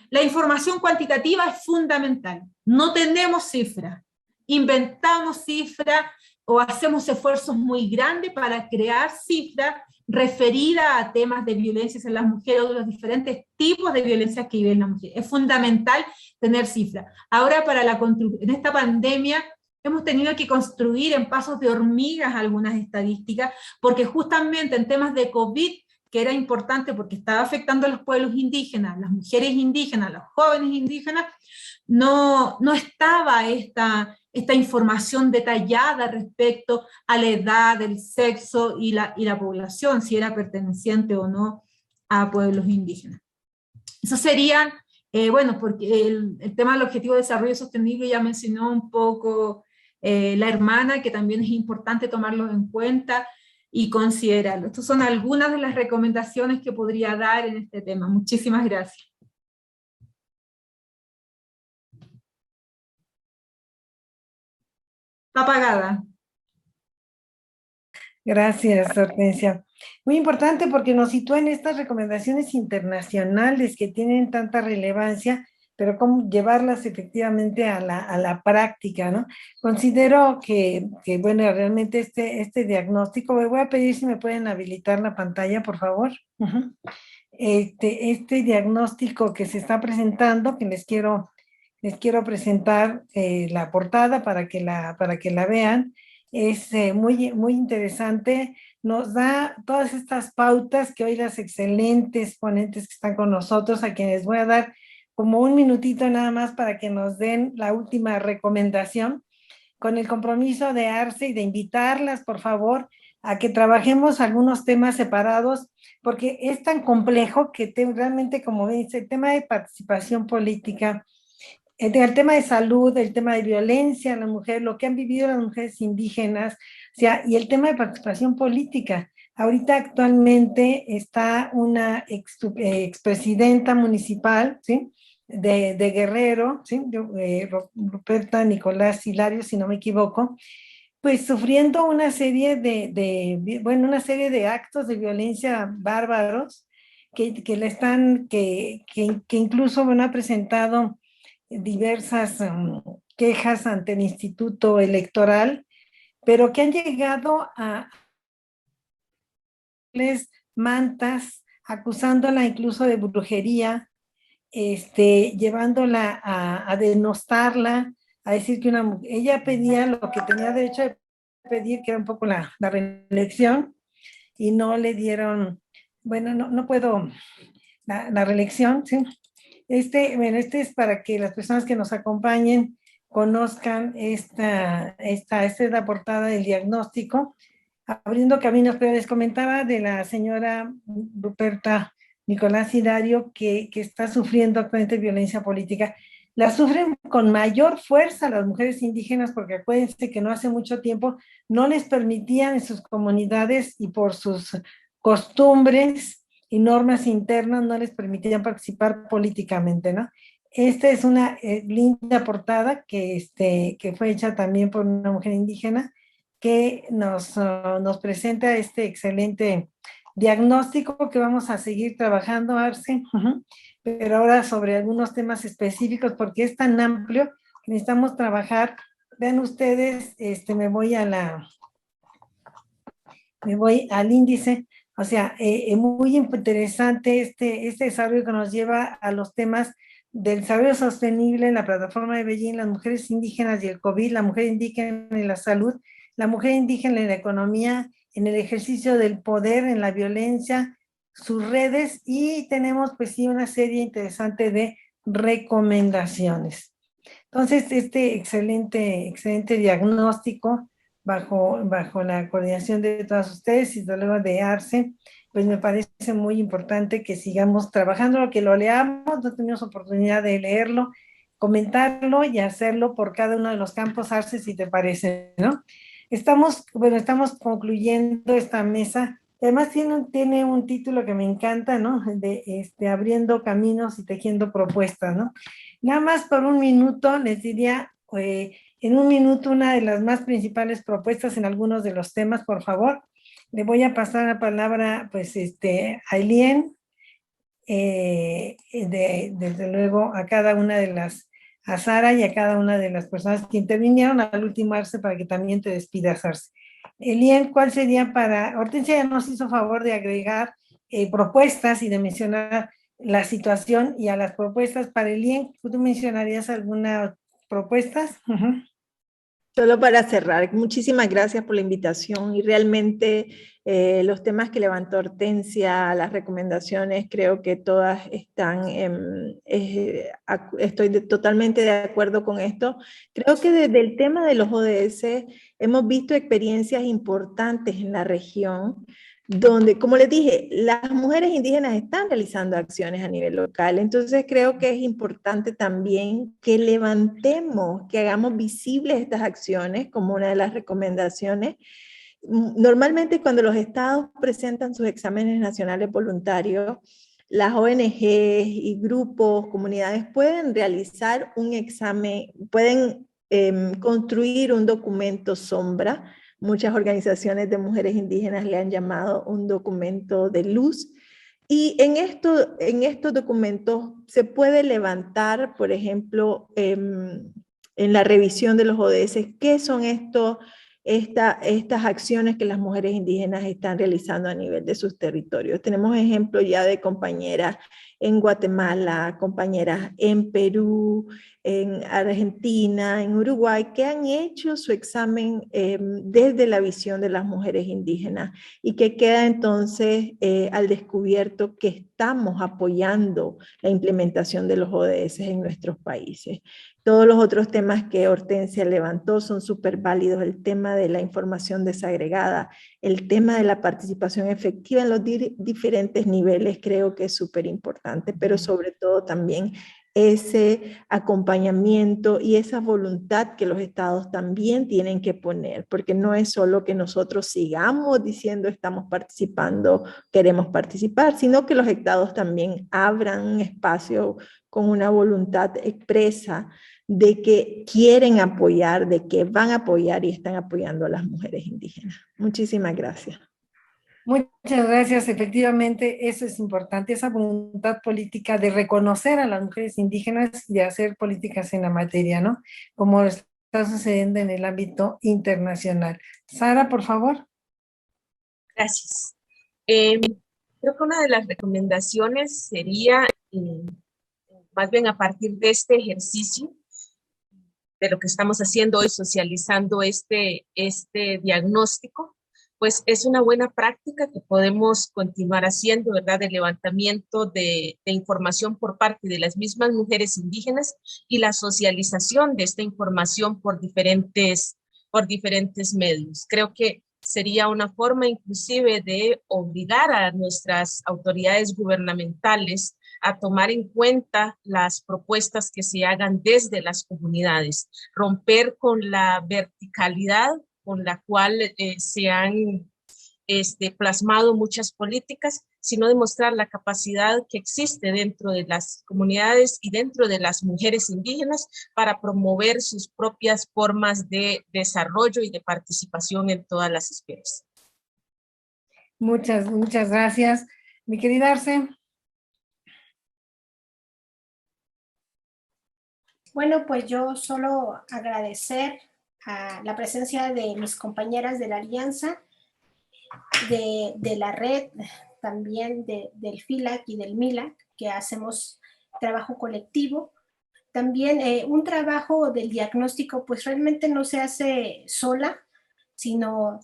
La información cuantitativa es fundamental. No tenemos cifras, inventamos cifras o hacemos esfuerzos muy grandes para crear cifras referidas a temas de violencia en las mujeres o de los diferentes tipos de violencia que viven las mujeres. Es fundamental tener cifras. Ahora en esta pandemia hemos tenido que construir en pasos de hormigas algunas estadísticas, porque justamente en temas de COVID, que era importante porque estaba afectando a los pueblos indígenas, las mujeres indígenas, los jóvenes indígenas, no estaba esta información detallada respecto a la edad, el sexo y la población, si era perteneciente o no a pueblos indígenas. Eso serían, bueno, porque el tema del Objetivo de Desarrollo Sostenible ya mencionó un poco la hermana, que también es importante tomarlo en cuenta y considerarlo. Estas son algunas de las recomendaciones que podría dar en este tema. Muchísimas gracias. Está apagada. Gracias, Hortensia. Muy importante porque nos sitúa en estas recomendaciones internacionales que tienen tanta relevancia, pero cómo llevarlas efectivamente a la práctica, ¿no? Considero que bueno, realmente este diagnóstico, me voy a pedir si me pueden habilitar la pantalla, por favor. Este diagnóstico que se está presentando, que les quiero presentar la portada para que la vean, es muy interesante, nos da todas estas pautas que hoy las excelentes ponentes que están con nosotros, a quienes voy a dar como un minutito nada más para que nos den la última recomendación, con el compromiso de ARCE y de invitarlas, por favor, a que trabajemos algunos temas separados, porque es tan complejo que realmente, como dice, el tema de participación política, el tema de salud, el tema de violencia a la mujer, lo que han vivido las mujeres indígenas, o sea, y el tema de participación política. Ahorita actualmente está una expresidenta municipal, ¿sí? De Guerrero, ¿sí? Ruperta Nicolás Hilario, si no me equivoco, pues sufriendo una serie bueno, una serie de actos de violencia bárbaros que le están, que incluso, bueno, ha presentado diversas quejas ante el Instituto Electoral, pero que han llegado a les mantas, acusándola incluso de brujería, llevándola a denostarla, a decir que ella pedía lo que tenía derecho de pedir, que era un poco la reelección, y no le dieron, bueno, no puedo, la reelección, ¿sí? Bueno, es para que las personas que nos acompañen conozcan esta es la portada del diagnóstico, abriendo caminos, pero les comentaba de la señora Ruperta Nicolás Hilario, que está sufriendo actualmente violencia política. La sufren con mayor fuerza las mujeres indígenas, porque acuérdense que no hace mucho tiempo no les permitían en sus comunidades y por sus costumbres y normas internas no les permitían participar políticamente, ¿no? Esta es una linda portada que fue hecha también por una mujer indígena que nos presenta este excelente diagnóstico que vamos a seguir trabajando, Arce, pero ahora sobre algunos temas específicos, porque es tan amplio que necesitamos trabajar. Vean ustedes, me voy al índice, o sea, muy interesante este desarrollo que nos lleva a los temas del desarrollo sostenible en la plataforma de Beijing, las mujeres indígenas y el COVID, la mujer indígena en la salud, la mujer indígena en la economía, en el ejercicio del poder, en la violencia, sus redes, y tenemos pues sí una serie interesante de recomendaciones. Entonces, excelente diagnóstico bajo la coordinación de todas ustedes y desde luego de ARCE, pues me parece muy importante que sigamos trabajando, que lo leamos, no tenemos oportunidad de leerlo, comentarlo y hacerlo por cada uno de los campos, ARCE, si te parece, ¿no? Estamos concluyendo esta mesa. Además tiene un título que me encanta, ¿no? De abriendo caminos y tejiendo propuestas, ¿no? Nada más por un minuto les diría, en un minuto, una de las más principales propuestas en algunos de los temas, por favor. Le voy a pasar la palabra, pues, a Ailén, desde luego a cada una de a Sara y a cada una de las personas que intervinieron, al último Arce, para que también te despidas, Arce. Elien, ¿cuál sería Hortensia ya nos hizo favor de agregar propuestas y de mencionar la situación, y a las propuestas para Elien, ¿tú mencionarías algunas propuestas? Solo para cerrar, muchísimas gracias por la invitación y realmente los temas que levantó Hortensia, las recomendaciones, creo que todas están, estoy totalmente de acuerdo con esto. Creo que desde el tema de los ODS hemos visto experiencias importantes en la región, donde, como les dije, las mujeres indígenas están realizando acciones a nivel local. Entonces creo que es importante también que levantemos, que hagamos visibles estas acciones como una de las recomendaciones. Normalmente cuando los estados presentan sus exámenes nacionales voluntarios, las ONG y grupos, comunidades pueden realizar un examen, pueden construir un documento sombra. Muchas organizaciones de mujeres indígenas le han llamado un documento de luz. Y en estos documentos se puede levantar, por ejemplo, en la revisión de los ODS, qué son estas acciones que las mujeres indígenas están realizando a nivel de sus territorios. Tenemos ejemplos ya de compañeras en Guatemala, compañeras en Perú, en Argentina, en Uruguay, que han hecho su examen desde la visión de las mujeres indígenas y que queda entonces al descubierto que estamos apoyando la implementación de los ODS en nuestros países. Todos los otros temas que Hortensia levantó son súper válidos, el tema de la información desagregada, el tema de la participación efectiva en los diferentes niveles creo que es súper importante, pero sobre todo también ese acompañamiento y esa voluntad que los estados también tienen que poner, porque no es solo que nosotros sigamos diciendo estamos participando, queremos participar, sino que los estados también abran un espacio con una voluntad expresa de que quieren apoyar, de que van a apoyar y están apoyando a las mujeres indígenas. Muchísimas gracias. Muchas gracias, efectivamente eso es importante, esa voluntad política de reconocer a las mujeres indígenas y de hacer políticas en la materia, ¿no? Como está sucediendo en el ámbito internacional. Sara, por favor. Gracias. Creo que una de las recomendaciones sería, más bien a partir de este ejercicio, de lo que estamos haciendo hoy, socializando este diagnóstico, pues es una buena práctica que podemos continuar haciendo, ¿verdad? De levantamiento de información por parte de las mismas mujeres indígenas y la socialización de esta información por diferentes medios. Creo que sería una forma inclusive de obligar a nuestras autoridades gubernamentales a tomar en cuenta las propuestas que se hagan desde las comunidades, romper con la verticalidad con la cual se han plasmado muchas políticas, sino demostrar la capacidad que existe dentro de las comunidades y dentro de las mujeres indígenas para promover sus propias formas de desarrollo y de participación en todas las esferas. Muchas gracias. Mi querida Arce. Bueno, pues yo solo agradecer a la presencia de mis compañeras de la Alianza, de la red, también del FILAC y del MILAC, que hacemos trabajo colectivo. También un trabajo del diagnóstico, pues realmente no se hace sola, sino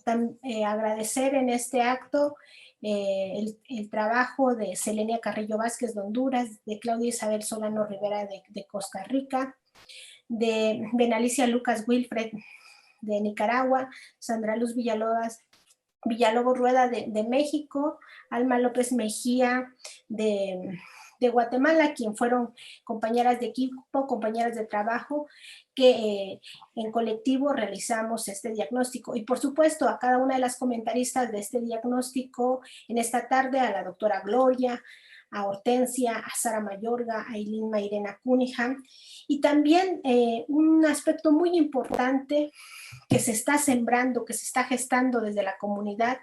agradecer en este acto el trabajo de Selenia Carrillo Vázquez de Honduras, de Claudia Isabel Solano Rivera de Costa Rica, de Benalicia Lucas Wilfred de Nicaragua, Sandra Luz Villalobos Rueda de México, Alma López Mejía de Guatemala, quien fueron compañeras de equipo, compañeras de trabajo, que en colectivo realizamos este diagnóstico. Y por supuesto a cada una de las comentaristas de este diagnóstico en esta tarde, a la doctora Gloria, a Hortensia, a Sara Mayorga, a Eileen Mairena Cunningham, y también un aspecto muy importante que se está sembrando, que se está gestando desde la comunidad,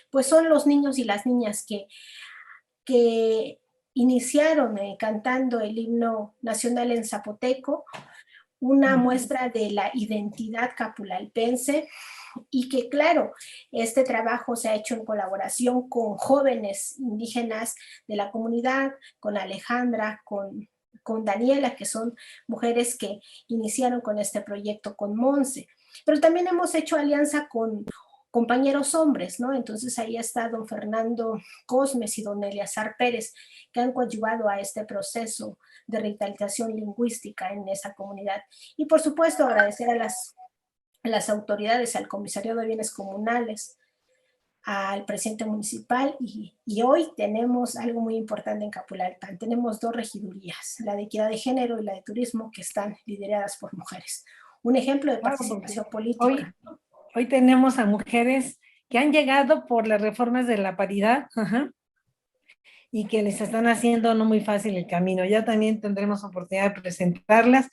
pues son los niños y las niñas que iniciaron cantando el himno nacional en zapoteco, una muestra de la identidad capulalpense, y que claro, este trabajo se ha hecho en colaboración con jóvenes indígenas de la comunidad, con Alejandra, con Daniela, que son mujeres que iniciaron con este proyecto, con Monse, pero también hemos hecho alianza con compañeros hombres, ¿no? Entonces ahí está don Fernando Cosmes y don Eleazar Pérez, que han coadyuvado a este proceso de revitalización lingüística en esa comunidad. Y por supuesto agradecer a las autoridades, al Comisariado de Bienes Comunales, al presidente municipal, y hoy tenemos algo muy importante en Capulalpan. Tenemos 2 regidurías, la de equidad de género y la de turismo, que están lideradas por mujeres. Un ejemplo de participación política. Hoy tenemos a mujeres que han llegado por las reformas de la paridad, y que les están haciendo no muy fácil el camino. Ya también tendremos oportunidad de presentarlas.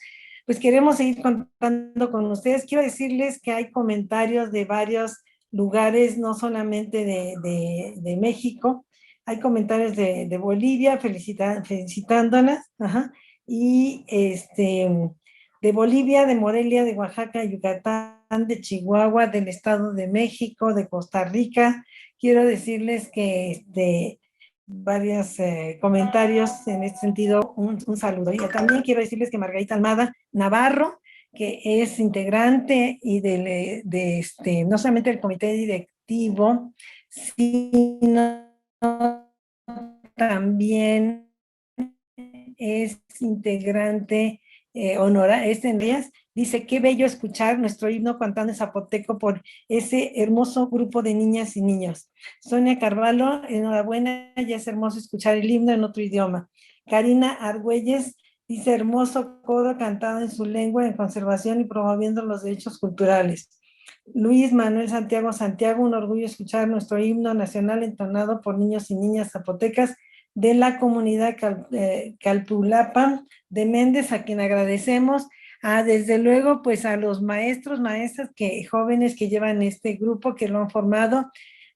Pues queremos seguir contando con ustedes. Quiero decirles que hay comentarios de varios lugares, no solamente de México, hay comentarios de Bolivia felicitándolas, y de Bolivia, de Morelia, de Oaxaca, Yucatán, de Chihuahua, del Estado de México, de Costa Rica. Quiero decirles que varios comentarios en este sentido, un saludo. Y también quiero decirles que Margarita Almada Navarro, que es integrante y no solamente del comité directivo, sino también es integrante en días, dice, qué bello escuchar nuestro himno cantando en zapoteco por ese hermoso grupo de niñas y niños. Sonia Carvalho, enhorabuena, ya es hermoso escuchar el himno en otro idioma. Karina Argüelles dice, hermoso coro cantado en su lengua en conservación y promoviendo los derechos culturales. Luis Manuel Santiago, un orgullo escuchar nuestro himno nacional entonado por niños y niñas zapotecas de la comunidad Calpulapa de Méndez, a quien agradecemos. Desde luego, pues a los maestros, maestras, jóvenes que llevan este grupo, que lo han formado,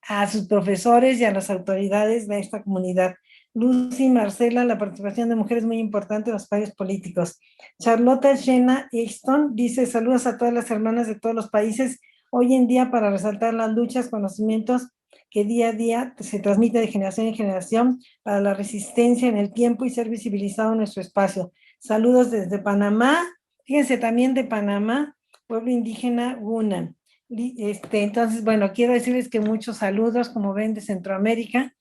a sus profesores y a las autoridades de esta comunidad. Lucy Marcela, la participación de mujeres muy importante en los espacios políticos. Charlotte Shena Easton dice, saludos a todas las hermanas de todos los países hoy en día para resaltar las luchas, conocimientos que día a día se transmite de generación en generación para la resistencia en el tiempo y ser visibilizado en nuestro espacio. Saludos desde Panamá, fíjense también de Panamá, pueblo indígena Gunan. Entonces, bueno, quiero decirles que muchos saludos, como ven, de Centroamérica.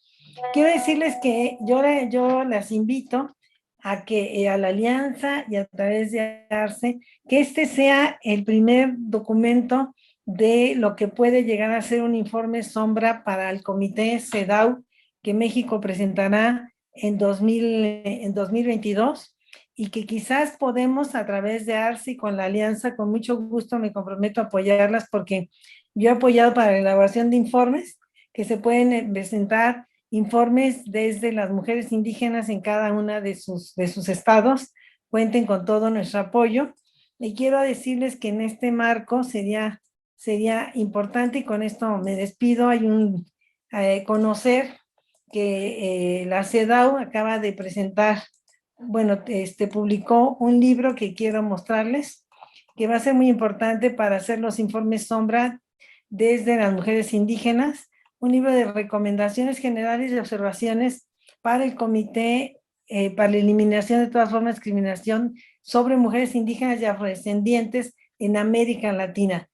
Quiero decirles que yo las invito a que a la Alianza y a través de ARCE, que este sea el primer documento de lo que puede llegar a ser un informe sombra para el comité CEDAW que México presentará en 2022 y que quizás podemos a través de ARCE y con la alianza, con mucho gusto me comprometo a apoyarlas porque yo he apoyado para la elaboración de informes que se pueden presentar informes desde las mujeres indígenas en cada una de sus estados, cuenten con todo nuestro apoyo. Y quiero decirles que en este marco sería importante, y con esto me despido, hay conocer que la CEDAW acaba de presentar, publicó un libro que quiero mostrarles, que va a ser muy importante para hacer los informes sombra desde las mujeres indígenas, un libro de recomendaciones generales y observaciones para el comité para la eliminación de todas formas de discriminación sobre mujeres indígenas y afrodescendientes en América Latina.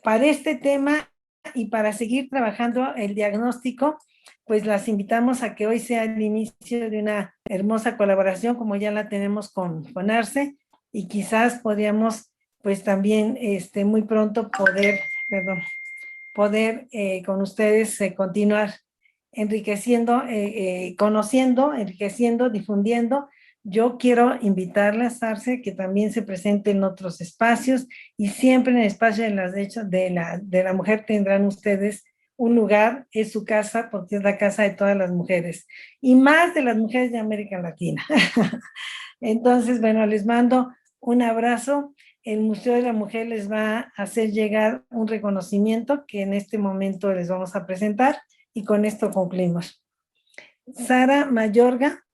Para este tema y para seguir trabajando el diagnóstico, pues las invitamos a que hoy sea el inicio de una hermosa colaboración como ya la tenemos con ARCE y quizás podríamos pues también muy pronto poder con ustedes continuar enriqueciendo, conociendo, enriqueciendo, difundiendo. Yo quiero invitarlas, Arce, que también se presente en otros espacios y siempre en el espacio de la mujer tendrán ustedes un lugar, es su casa porque es la casa de todas las mujeres y más de las mujeres de América Latina. Entonces, bueno, les mando un abrazo. El Museo de la Mujer les va a hacer llegar un reconocimiento que en este momento les vamos a presentar y con esto concluimos. Sara Mayorga,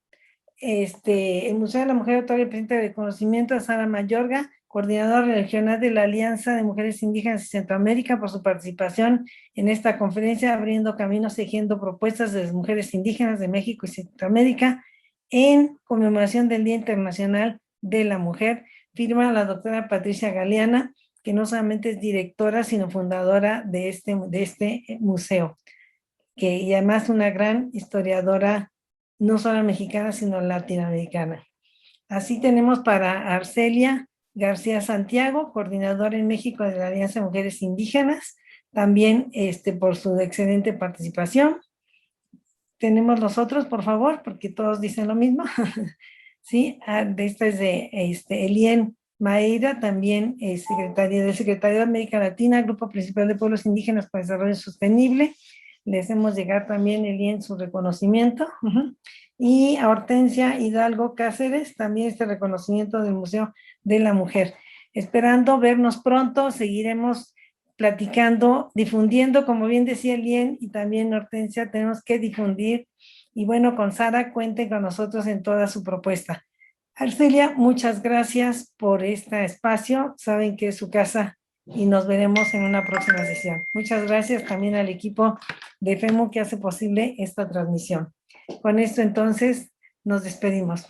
el Museo de la Mujer otorga el presente reconocimiento a Sara Mayorga, coordinadora regional de la Alianza de Mujeres Indígenas de Centroamérica, por su participación en esta conferencia, abriendo caminos, tejiendo propuestas de las mujeres indígenas de México y Centroamérica en conmemoración del Día Internacional de la Mujer. Firma la doctora Patricia Galeana, que no solamente es directora, sino fundadora de este museo, y además una gran historiadora, no solo mexicana, sino latinoamericana. Así tenemos para Arcelia García Santiago, coordinadora en México de la Alianza de Mujeres Indígenas, también por su excelente participación. Tenemos los otros, por favor, porque todos dicen lo mismo. Sí, esta es de Elien Maeda, también secretaria del Secretariado de América Latina, Grupo Principal de Pueblos Indígenas para el Desarrollo Sostenible. Le hacemos llegar también, Elien, su reconocimiento. Y a Hortensia Hidalgo Cáceres, también este reconocimiento del Museo de la Mujer. Esperando vernos pronto, seguiremos platicando, difundiendo, como bien decía Elien, y también Hortensia, tenemos que difundir. Y bueno, con Sara, cuenten con nosotros en toda su propuesta. Arcelia, muchas gracias por este espacio. Saben que es su casa y nos veremos en una próxima sesión. Muchas gracias también al equipo de FEMU que hace posible esta transmisión. Con esto entonces nos despedimos.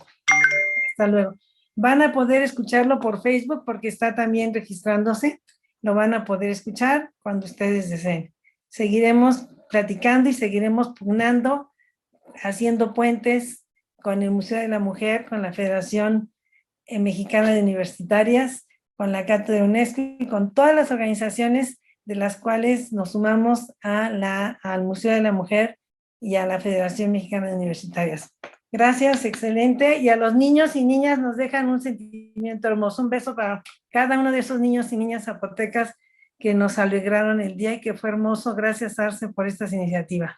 Hasta luego. Van a poder escucharlo por Facebook porque está también registrándose. Lo van a poder escuchar cuando ustedes deseen. Seguiremos platicando y seguiremos pugnando, haciendo puentes con el Museo de la Mujer, con la Federación Mexicana de Universitarias, con la Cátedra UNESCO y con todas las organizaciones de las cuales nos sumamos al Museo de la Mujer y a la Federación Mexicana de Universitarias. Gracias, excelente. Y a los niños y niñas nos dejan un sentimiento hermoso. Un beso para cada uno de esos niños y niñas zapotecas que nos alegraron el día y que fue hermoso. Gracias, Arce, por estas iniciativas.